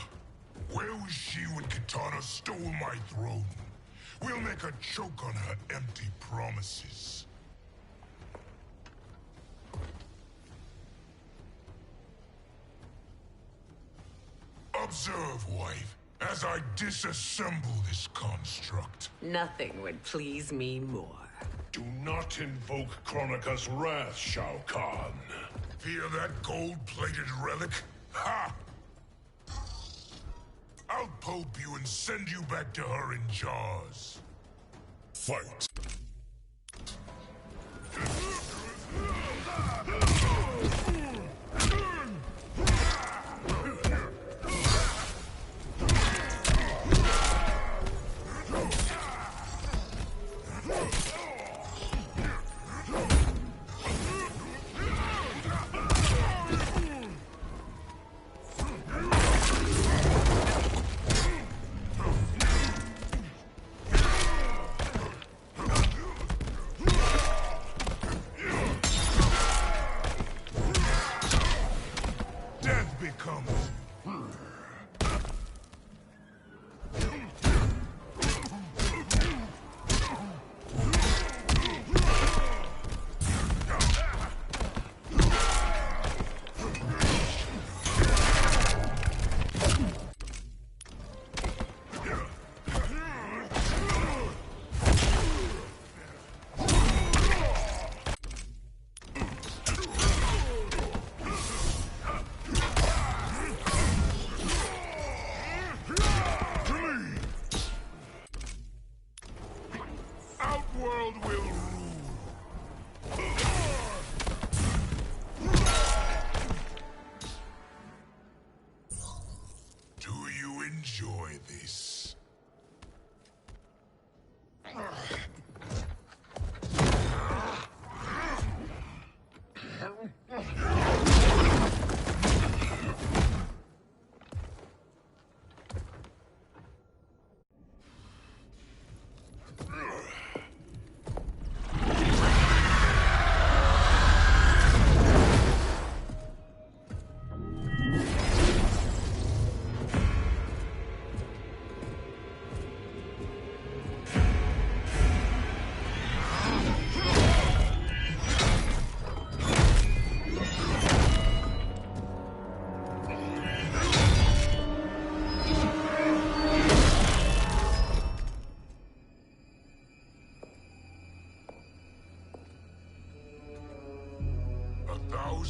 Where was she when Kitana stole my throne? We'll make her choke on her empty promises. Observe, wife, as I disassemble this construct. Nothing would please me more. Do not invoke Kronika's wrath, Shao Kahn. Fear that gold-plated relic? Ha! I'll pulp you and send you back to her in jars. Fight! Enjoy this.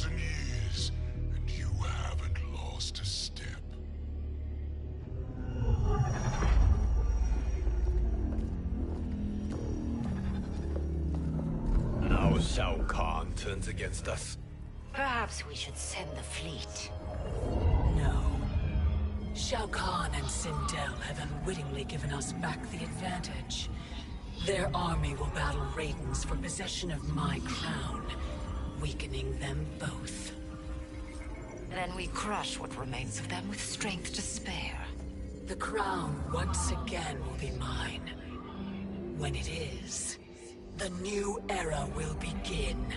Years, and you haven't lost a step. Now Shao Kahn turns against us. Perhaps we should send the fleet. No. Shao Kahn and Sindel have unwittingly given us back the advantage. Their army will battle Raidens for possession of my crown, weakening them both. Then we crush what remains of them with strength to spare. The crown once again will be mine. When it is, the new era will begin.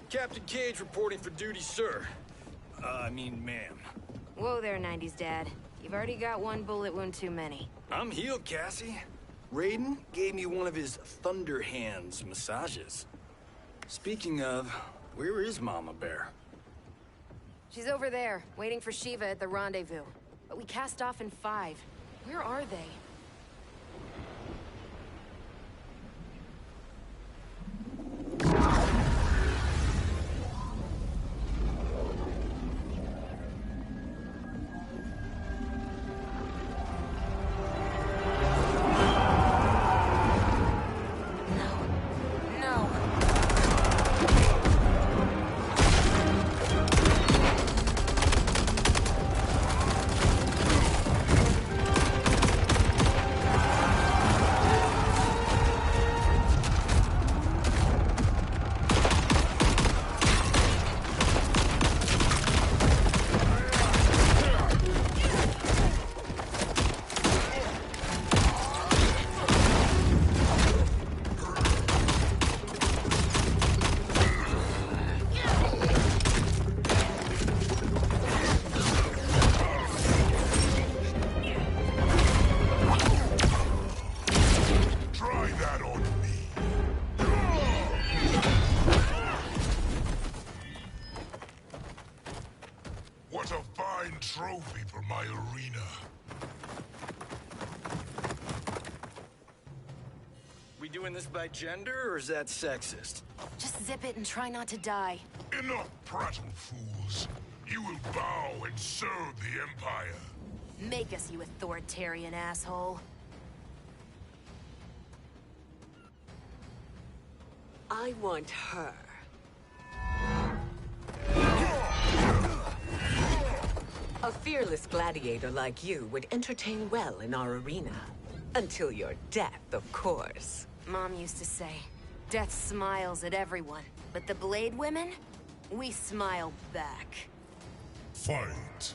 Captain Cage reporting for duty, sir. I mean, ma'am. Whoa there, 90s Dad. You've already got one bullet wound too many. I'm healed, Cassie. Raiden gave me one of his Thunder Hands massages. Speaking of, where is Mama Bear? She's over there, waiting for Shiva at the rendezvous. But we cast off in 5. Where are they? What a fine trophy for my arena. We doing this by gender, or is that sexist? Just zip it and try not to die. Enough prattle, fools. You will bow and serve the Empire. Make us, you authoritarian asshole. I want her. A fearless gladiator like you would entertain well in our arena. Until your death, of course. Mom used to say, death smiles at everyone, but the Blade women, we smile back. Fight.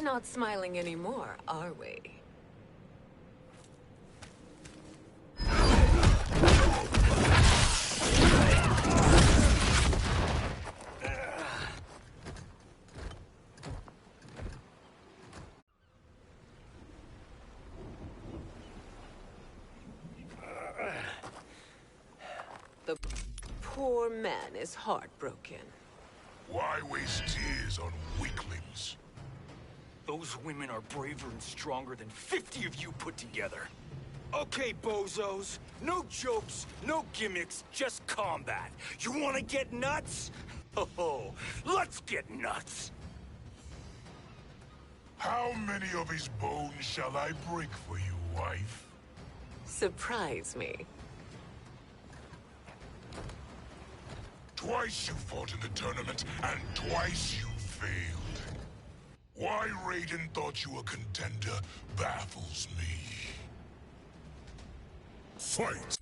Not smiling anymore, are we? The poor man is heartbroken. Why waste tears on weaklings? Those women are braver and stronger than 50 of you put together. Okay, bozos. No jokes, no gimmicks, just combat. You wanna get nuts? Oh, let's get nuts! How many of his bones shall I break for you, wife? Surprise me. Twice you fought in the tournament, and twice you failed. Why Raiden thought you a contender baffles me. Fight!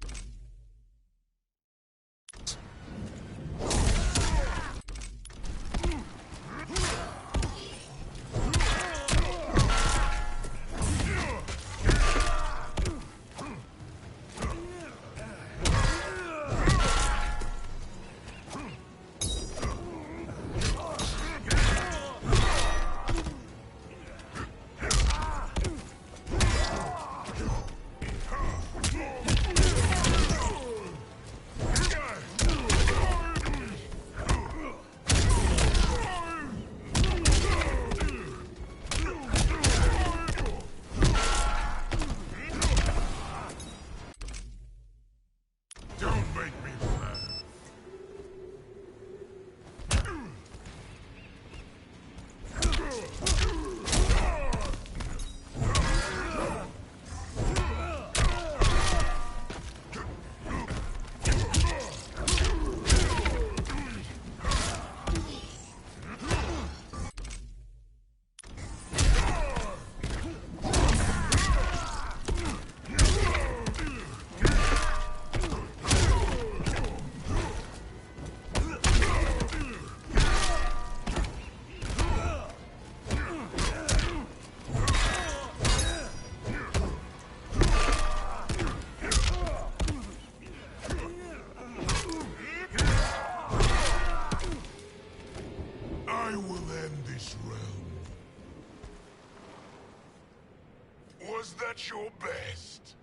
Was that your best?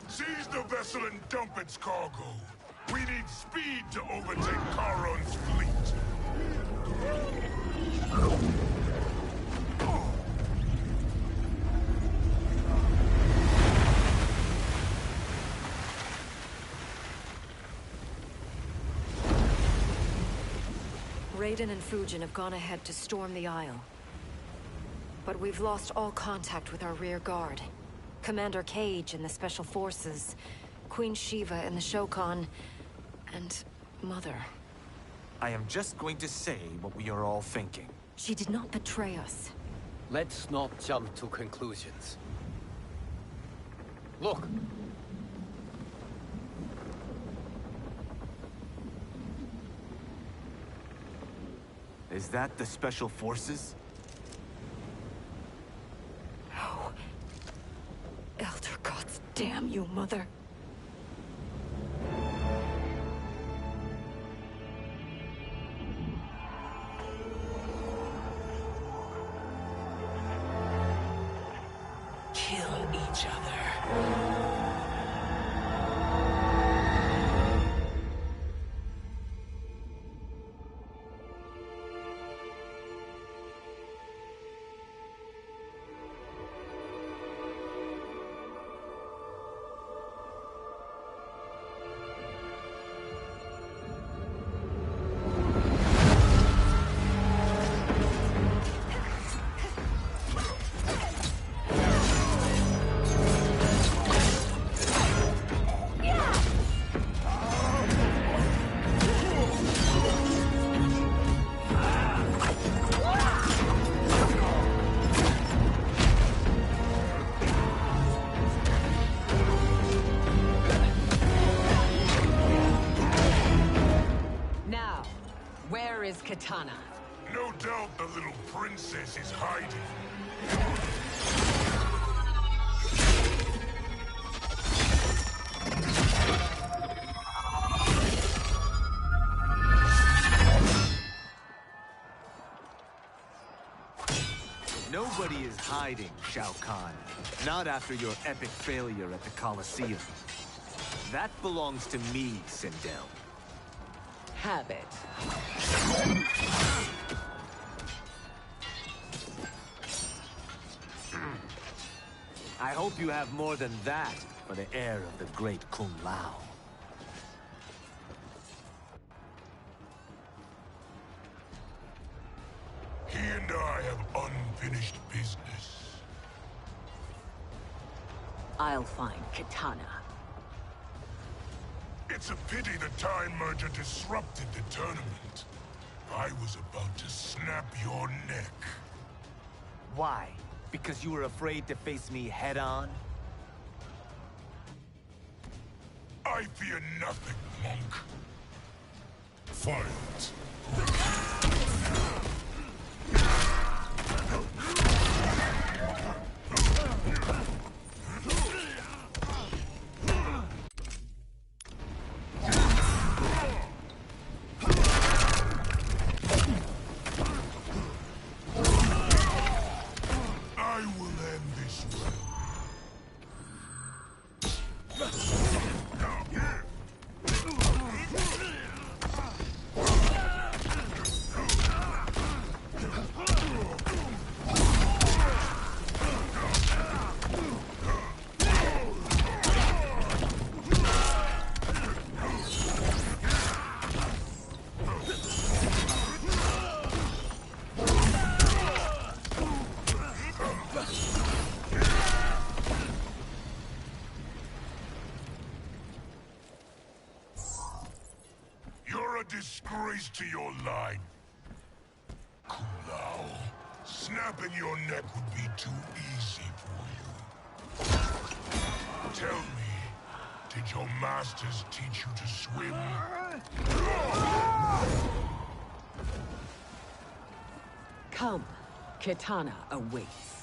Seize the vessel and dump its cargo. We need speed to overtake Charon's fleet. Raiden and Fujin have gone ahead to storm the Isle. But we've lost all contact with our rear guard. Commander Cage and the Special Forces, Queen Shiva and the Shokan, and Mother. I am just going to say what we are all thinking. She did not betray us. Let's not jump to conclusions. Look! Is that the Special Forces? No. Elder gods, damn you, Mother. Kill each other. Where is Katana? No doubt the little princess is hiding. Nobody is hiding, Shao Kahn. Not after your epic failure at the Colosseum. That belongs to me, Sindel. Have it. I hope you have more than that for the heir of the great Kung Lao. He and I have unfinished business. I'll find Kitana. It's a pity the Time Merger disrupted the tournament. I was about to snap your neck. Why? Because you were afraid to face me head-on? I fear nothing, monk. Fight. Disgrace to your line. Kung Lao, snapping your neck would be too easy for you. Tell me, did your masters teach you to swim? Come, Kitana awaits.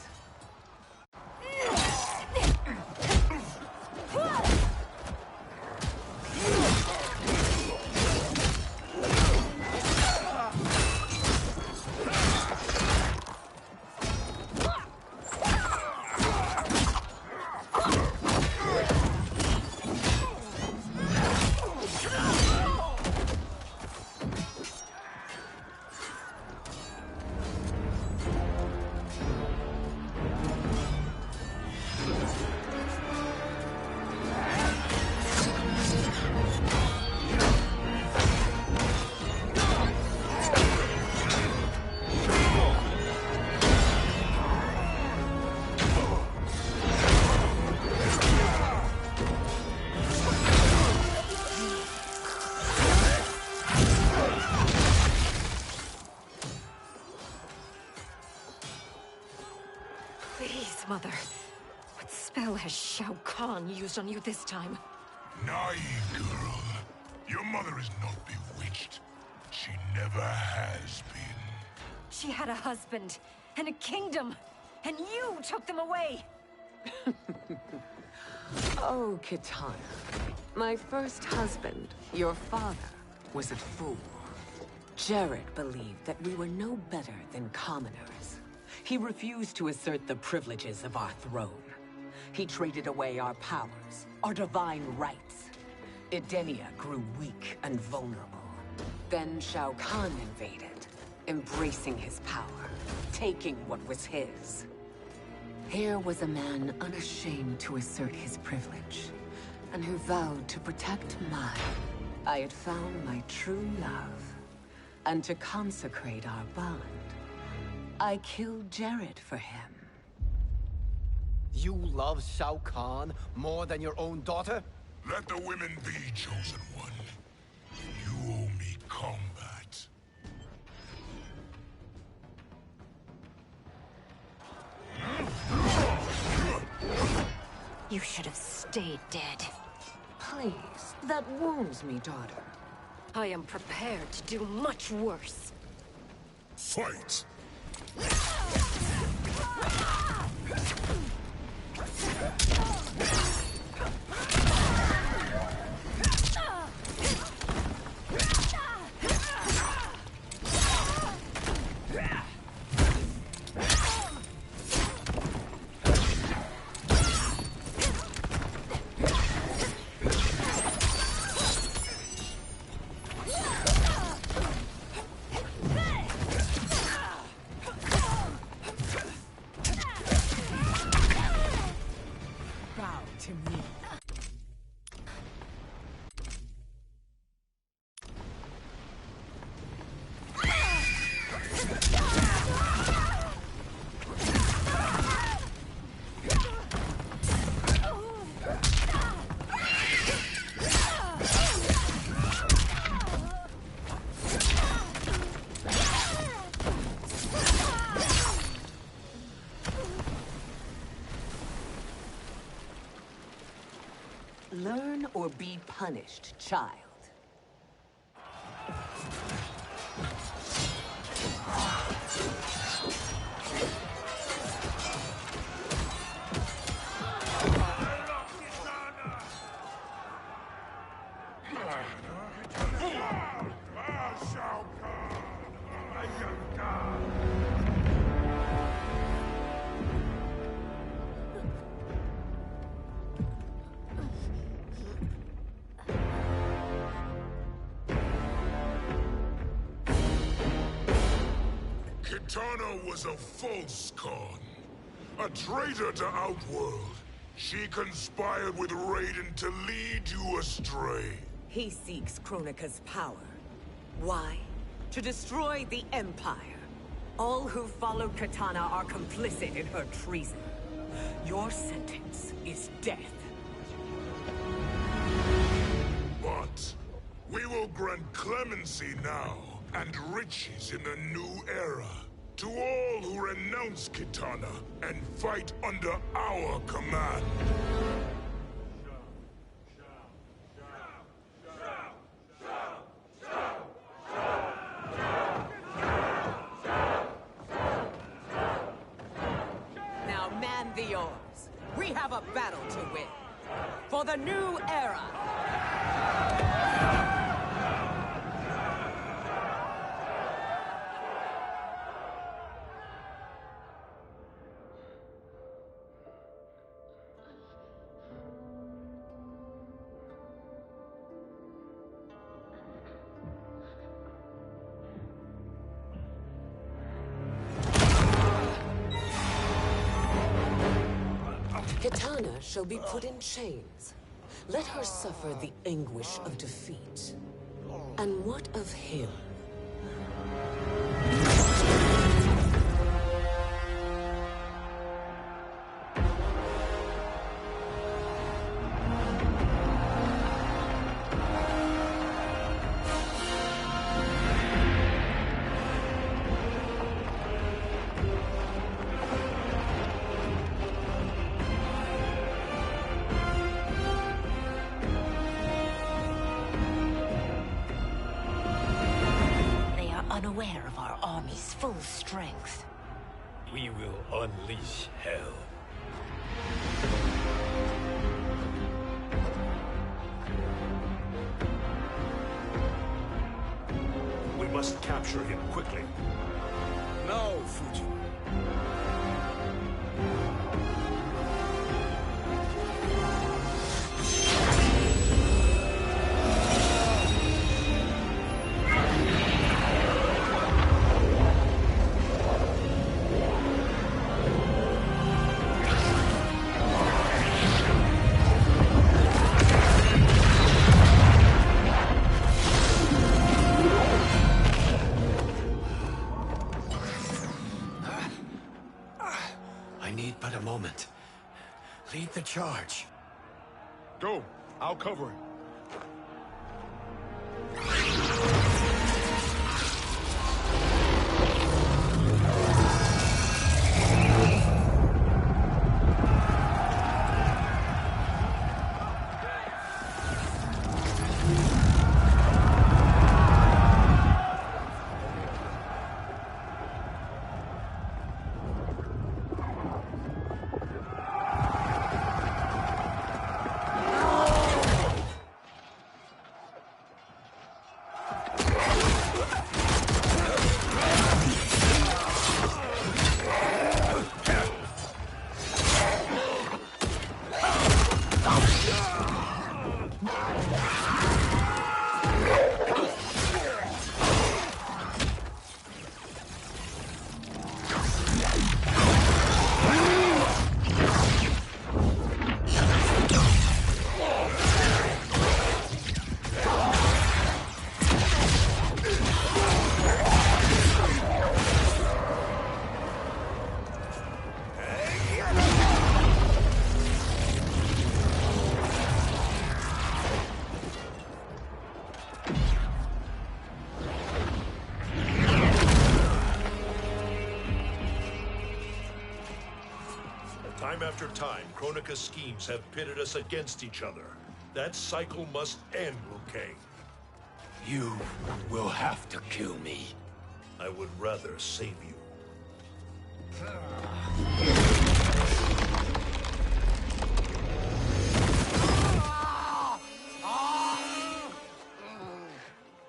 Mother, what spell has Shao Kahn used on you this time? Naive girl. Your mother is not bewitched. She never has been. She had a husband and a kingdom, and you took them away! Oh, Kitana. My first husband, your father, was a fool. Jared believed that we were no better than commoners. He refused to assert the privileges of our throne. He traded away our powers, our divine rights. Edenia grew weak and vulnerable. Then Shao Kahn invaded, embracing his power, taking what was his. Here was a man unashamed to assert his privilege, and who vowed to protect mine. I had found my true love, and to consecrate our bond, I killed Jared for him. You love Shao Kahn more than your own daughter? Let the women be, chosen one. You owe me combat. You should have stayed dead. Please, that wounds me, daughter. I am prepared to do much worse. Fight! be punished, child. Kitana was a false con, a traitor to Outworld. She conspired with Raiden to lead you astray. He seeks Kronika's power. Why? To destroy the Empire. All who follow Kitana are complicit in her treason. Your sentence is death. But we will grant clemency now and riches in the new era to all who renounce Kitana and fight under our command. Now man the oars. We have a battle to win. For the new era. Kitana shall be put in chains. Let her suffer the anguish of defeat. And what of him? Unaware of our army's full strength. We will unleash hell. We must capture him quickly. No, Fujin. I need but a moment. Lead the charge. Go. I'll cover him. Time after time, Kronika's schemes have pitted us against each other. That cycle must end, Liu Kang. You will have to kill me. I would rather save you.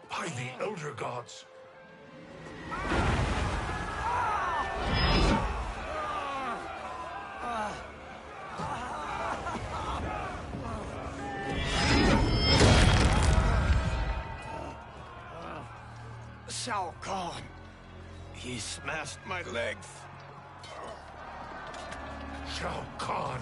By the Elder Gods! Shao Kahn! He smashed my legs. Shao Kahn!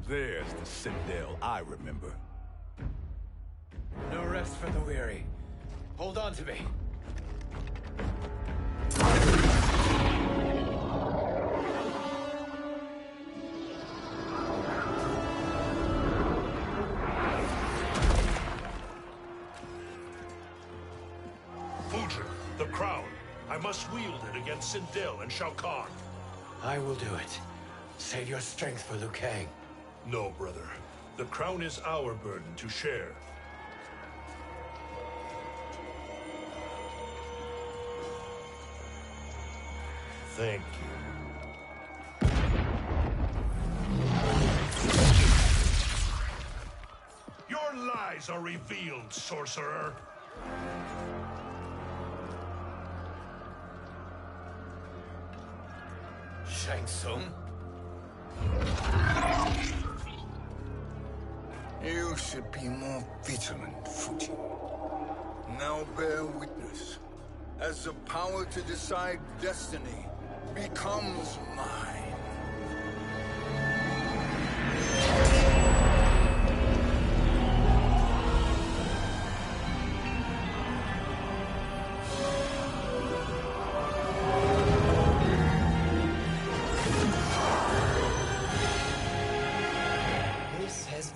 There's the Citadel I remember. No rest for the weary. Hold on to me. Fujin, the crown. I must wield it against Sindel and Shao Kahn. I will do it. Save your strength for Liu Kang. No, brother. The crown is our burden to share. Thank you. Your lies are revealed, sorcerer. Shang Tsung? You should be more vigilant, Fujin. Now bear witness, as the power to decide destiny becomes mine.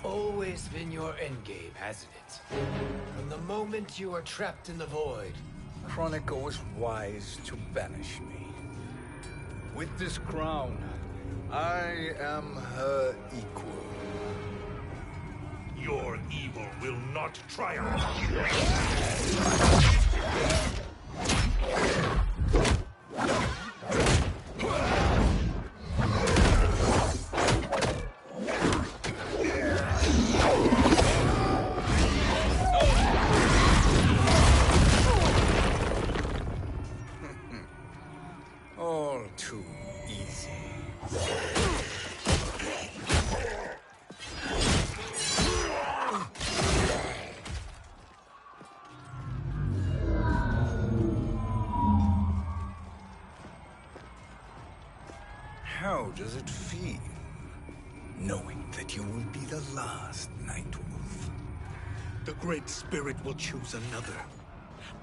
Always been your endgame, hasn't it? From the moment you were trapped in the void. Kronika was wise to banish me. With this crown, I am her equal. Your evil will not triumph. All too easy. How does it feel, knowing that you will be the last Nightwolf? The Great Spirit will choose another.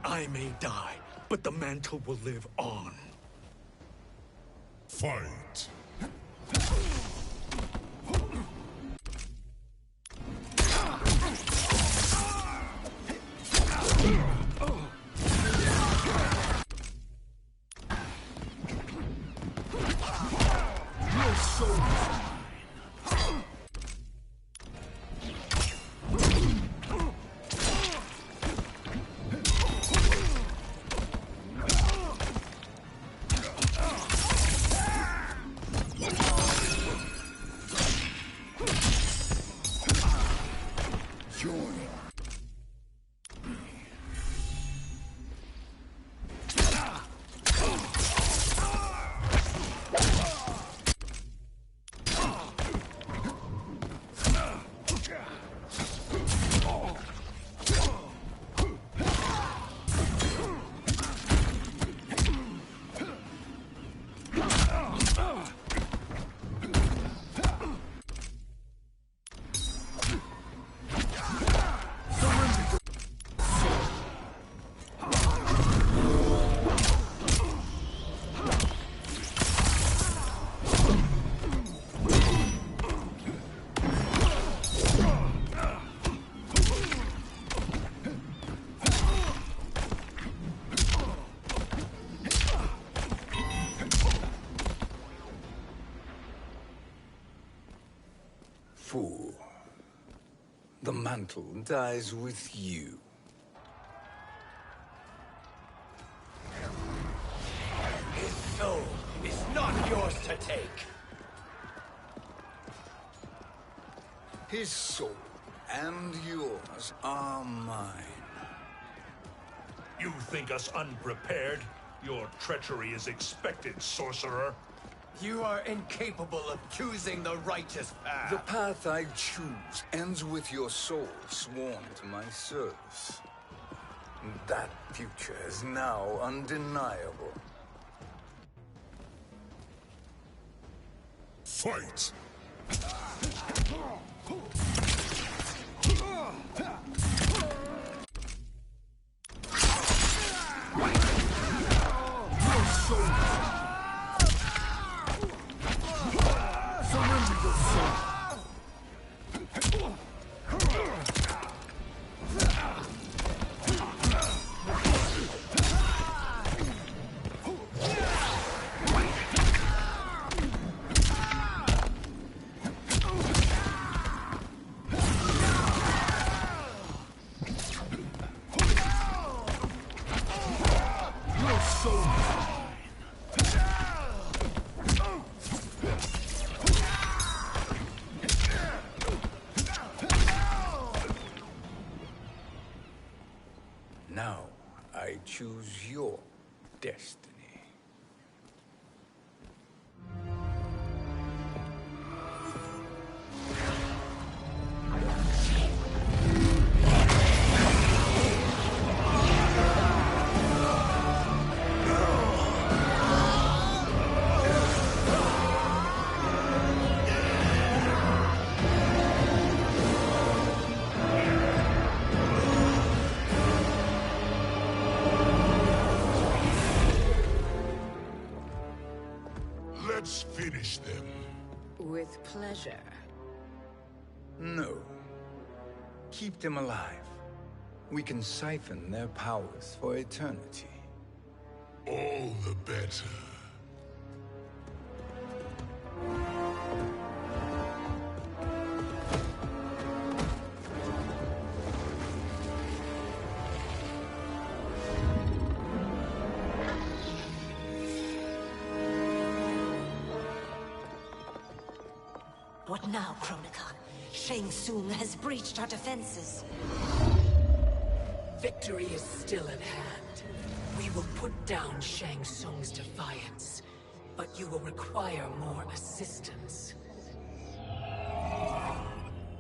I may die, but the mantle will live on. Fight! Your soul. fool. The mantle dies with you. His soul is not yours to take. His soul and yours are mine. You think us unprepared? Your treachery is expected, sorcerer. You are incapable of choosing the righteous path. The path I choose ends with your soul sworn to my service. That future is now undeniable. Fight! Now, I choose your destiny. Let's finish them. With pleasure. No. Keep them alive. We can siphon their powers for eternity. All the better. What now, Kronika? Shang Tsung has breached our defenses. Victory is still at hand. We will put down Shang Tsung's defiance, but you will require more assistance.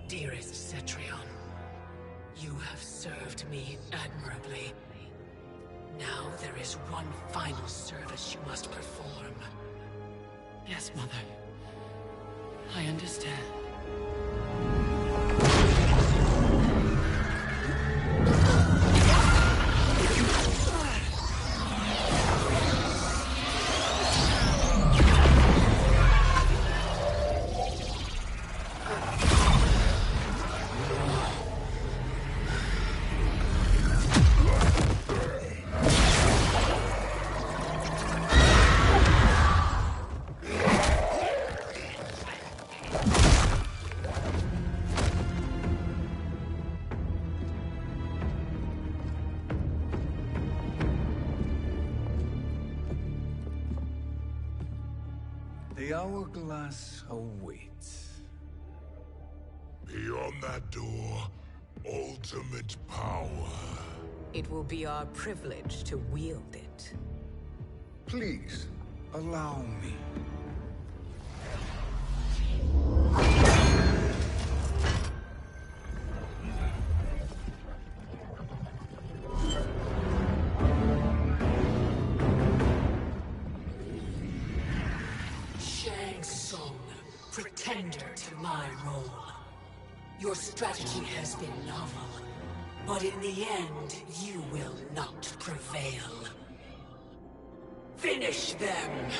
Dearest Cetrion, you have served me admirably. Now there is one final service you must perform. Yes, Mother. I understand. The hourglass awaits. Beyond that door, ultimate power. It will be our privilege to wield it. Please, allow me. Shang Tsung, pretender to my role. Your strategy has been novel, but in the end, you will not prevail. Finish them!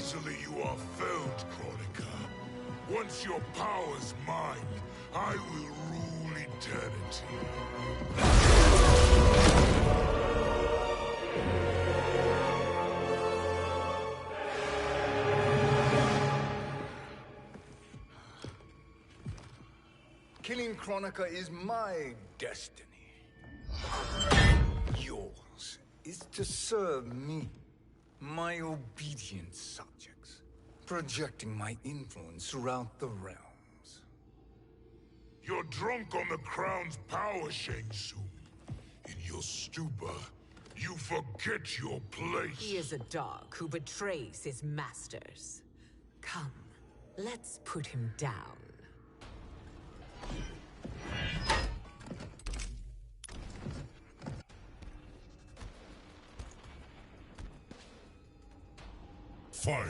easily you are felled, Chronica. Once your power's mine, I will rule eternity. Killing Chronica is my destiny. Yours is to serve me, my obedient subjects, projecting my influence throughout the realms. You're drunk on the crown's power, Shang Tsung. In your stupor, you forget your place. He is a dog who betrays his masters. Come, let's put him down. Fine.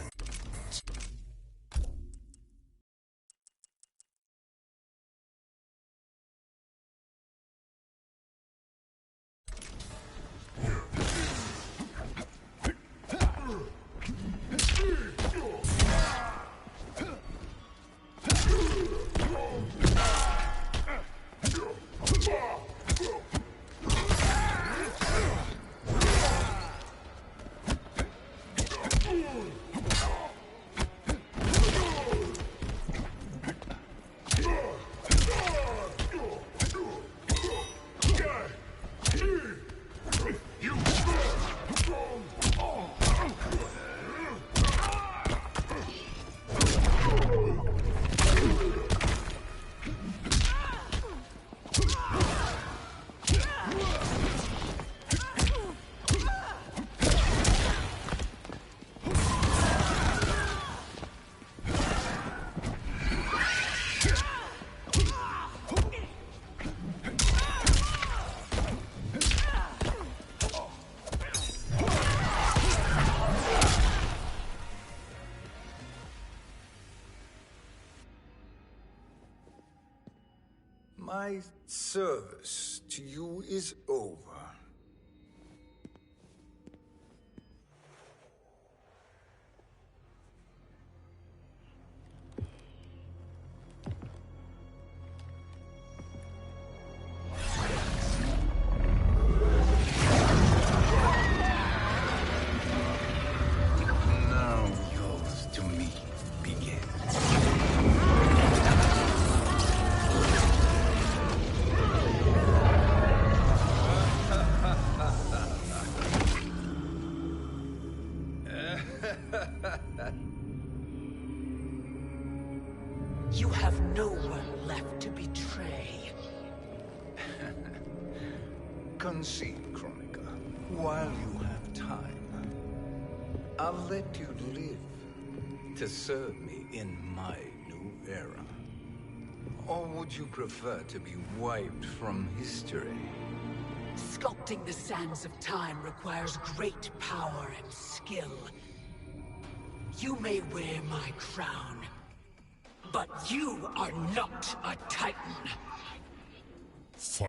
My service to you is over. Now yours to me begins. You have no one left to betray. Concede, Chronica, while you have time. I'll let you live to serve me in my new era. Or would you prefer to be wiped from history? Sculpting the sands of time requires great power and skill. You may wear my crown, but you are not a Titan. Fight.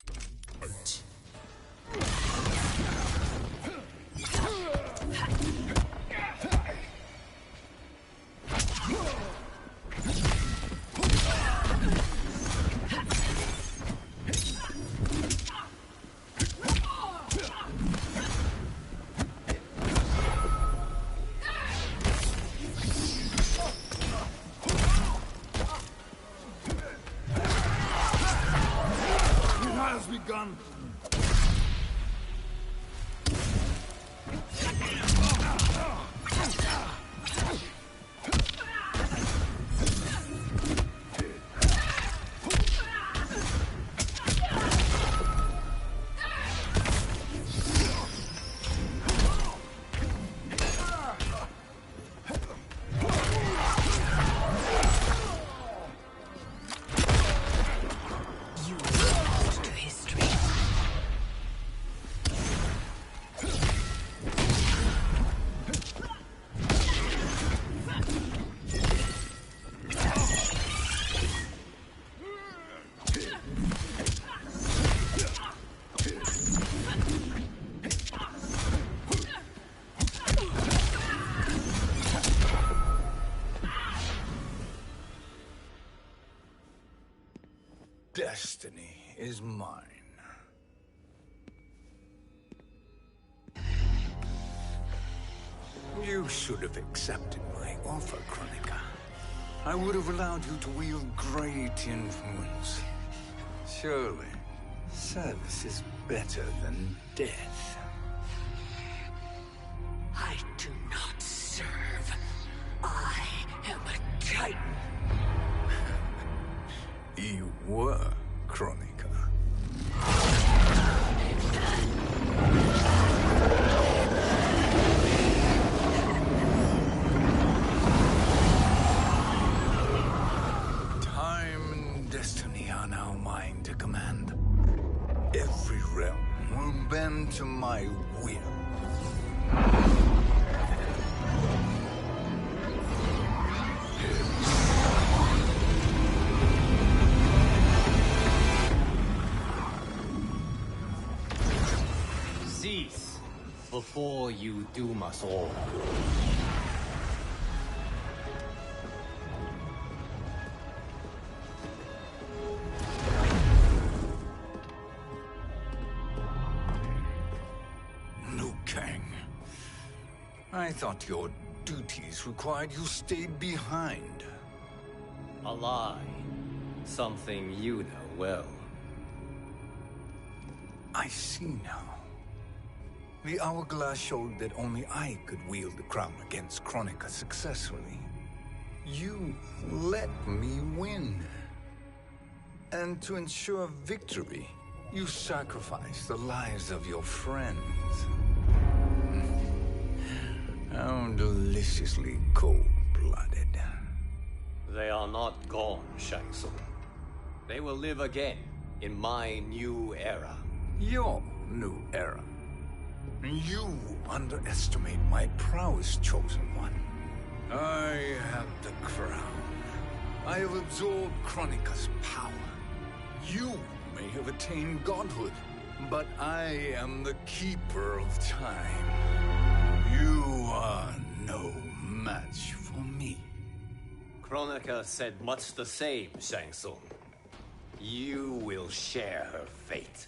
Begun. destiny is mine. You should have accepted my offer, Kronika. I would have allowed you to wield great influence. Surely, service is better than death. I do not serve. I am a Titan. You were, Kronika. Time and destiny are now mine to command. Every realm will bend to my will. Cease before you doom us all. Liu Kang. I thought your duties required you stayed behind. A lie. Something you know well. I see now. The hourglass showed that only I could wield the crown against Kronika successfully. You let me win. And to ensure victory, you sacrificed the lives of your friends. How deliciously cold-blooded. They are not gone, Shang Tsung. They will live again in my new era. Your new era. You underestimate my prowess, Chosen One. I have the crown. I have absorbed Kronika's power. You may have attained godhood, but I am the keeper of time. You are no match for me. Kronika said much the same, Shang Tsung. You will share her fate.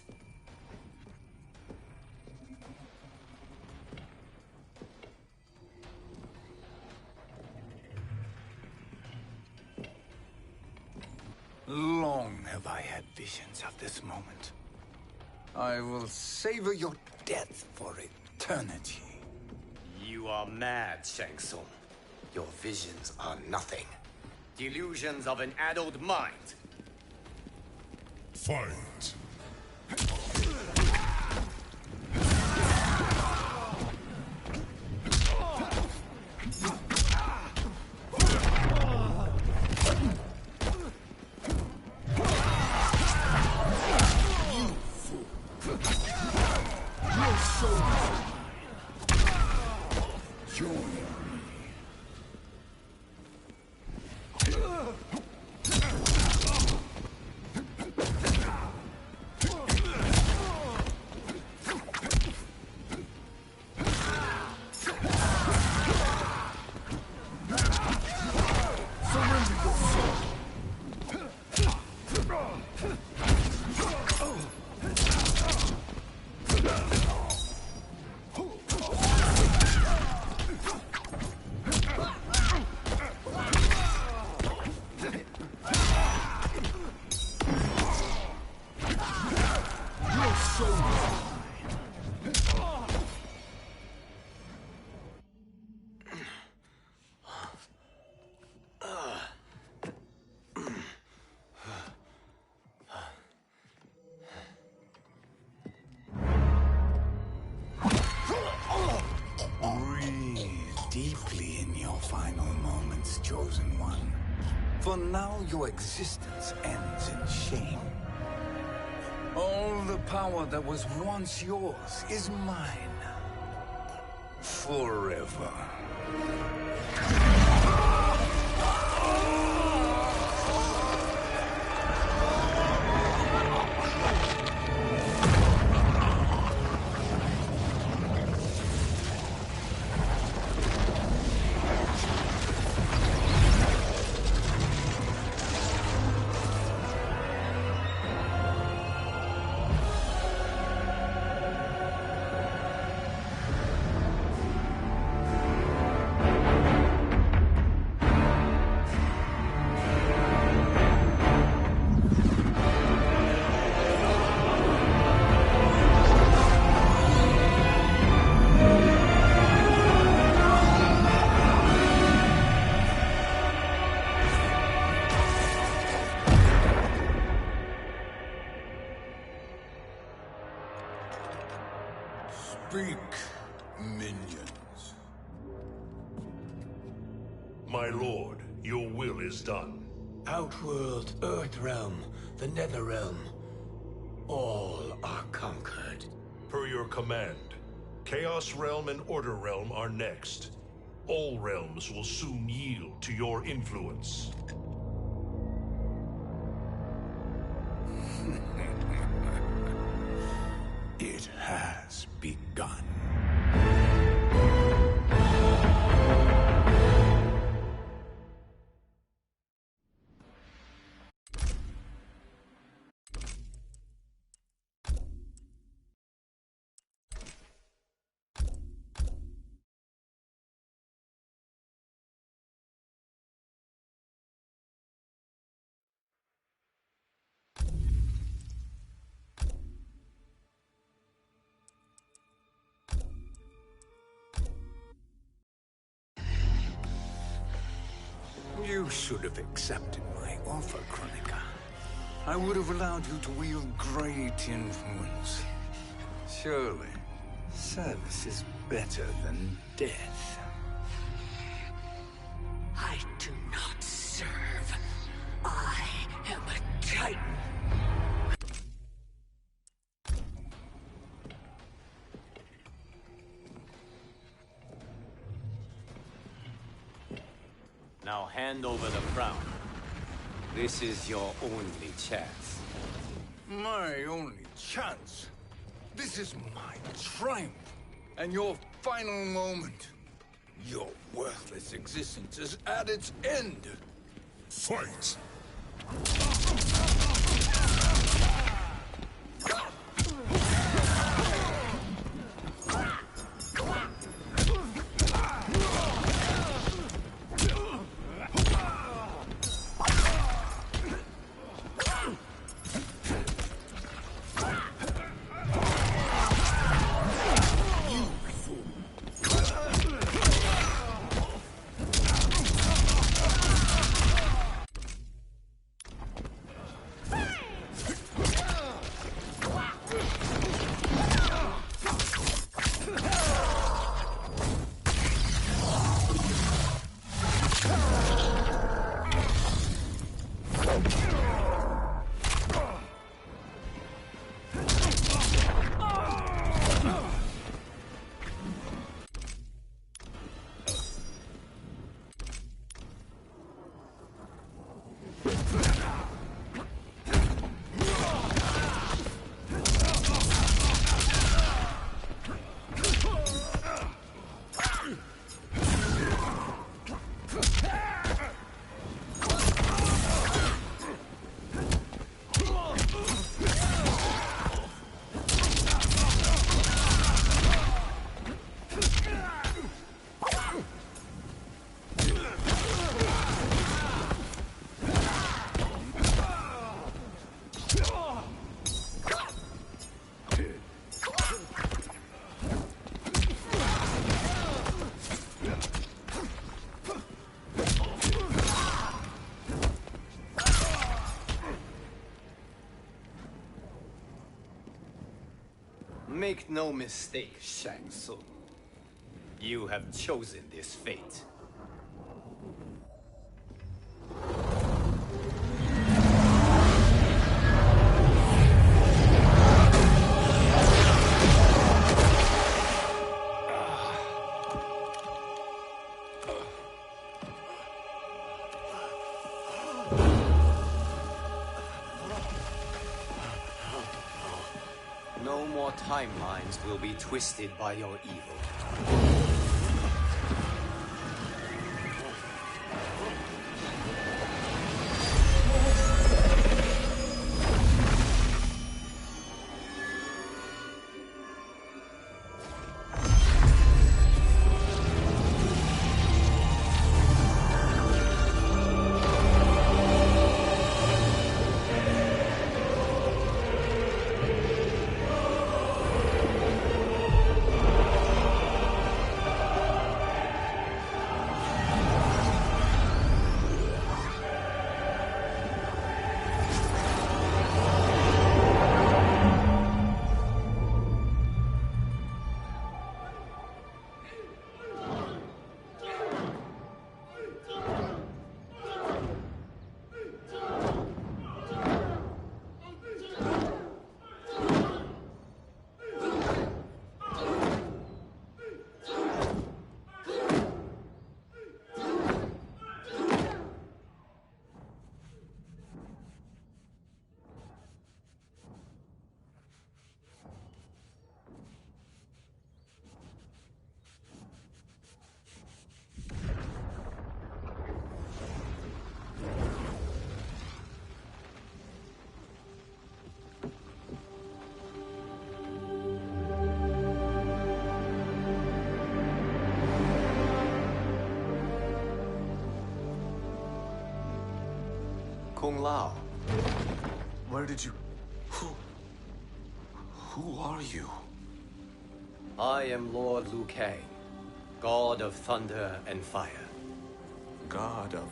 Long have I had visions of this moment. I will savor your death for eternity. You are mad, Shang Tsung. Your visions are nothing. Delusions of an addled mind. Fight. Deeply in your final moments, Chosen One. For now, your existence ends in shame. All the power that was once yours is mine. Forever. Speak, minions. My lord, your will is done. Outworld, Earthrealm, the Netherrealm. All are conquered. Per your command, Chaos Realm and Order Realm are next. All realms will soon yield to your influence. It has begun. You should have accepted my offer, Kronika. I would have allowed you to wield great influence. Surely, service is better than death. I do not serve. I am a Titan. Now hand over the crown. This is your only chance. My only chance? This is my triumph, and your final moment. Your worthless existence is at its end. Fight! Make no mistake, Shang Tsung. You have chosen this fate. No more timelines will be twisted by your evil. Kung Lao. Where did you... Who are you? I am Lord Liu Kang, God of Thunder and Fire. God of...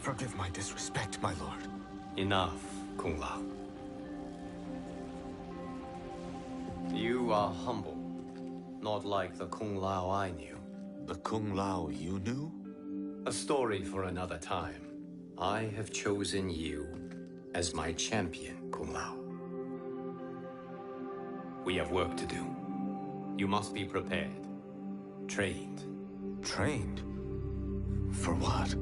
Forgive my disrespect, my lord. Enough, Kung Lao. You are humble, not like the Kung Lao I knew. The Kung Lao you knew? A story for another time. I have chosen you as my champion, Kung Lao. We have work to do. You must be prepared. Trained. Trained? For what?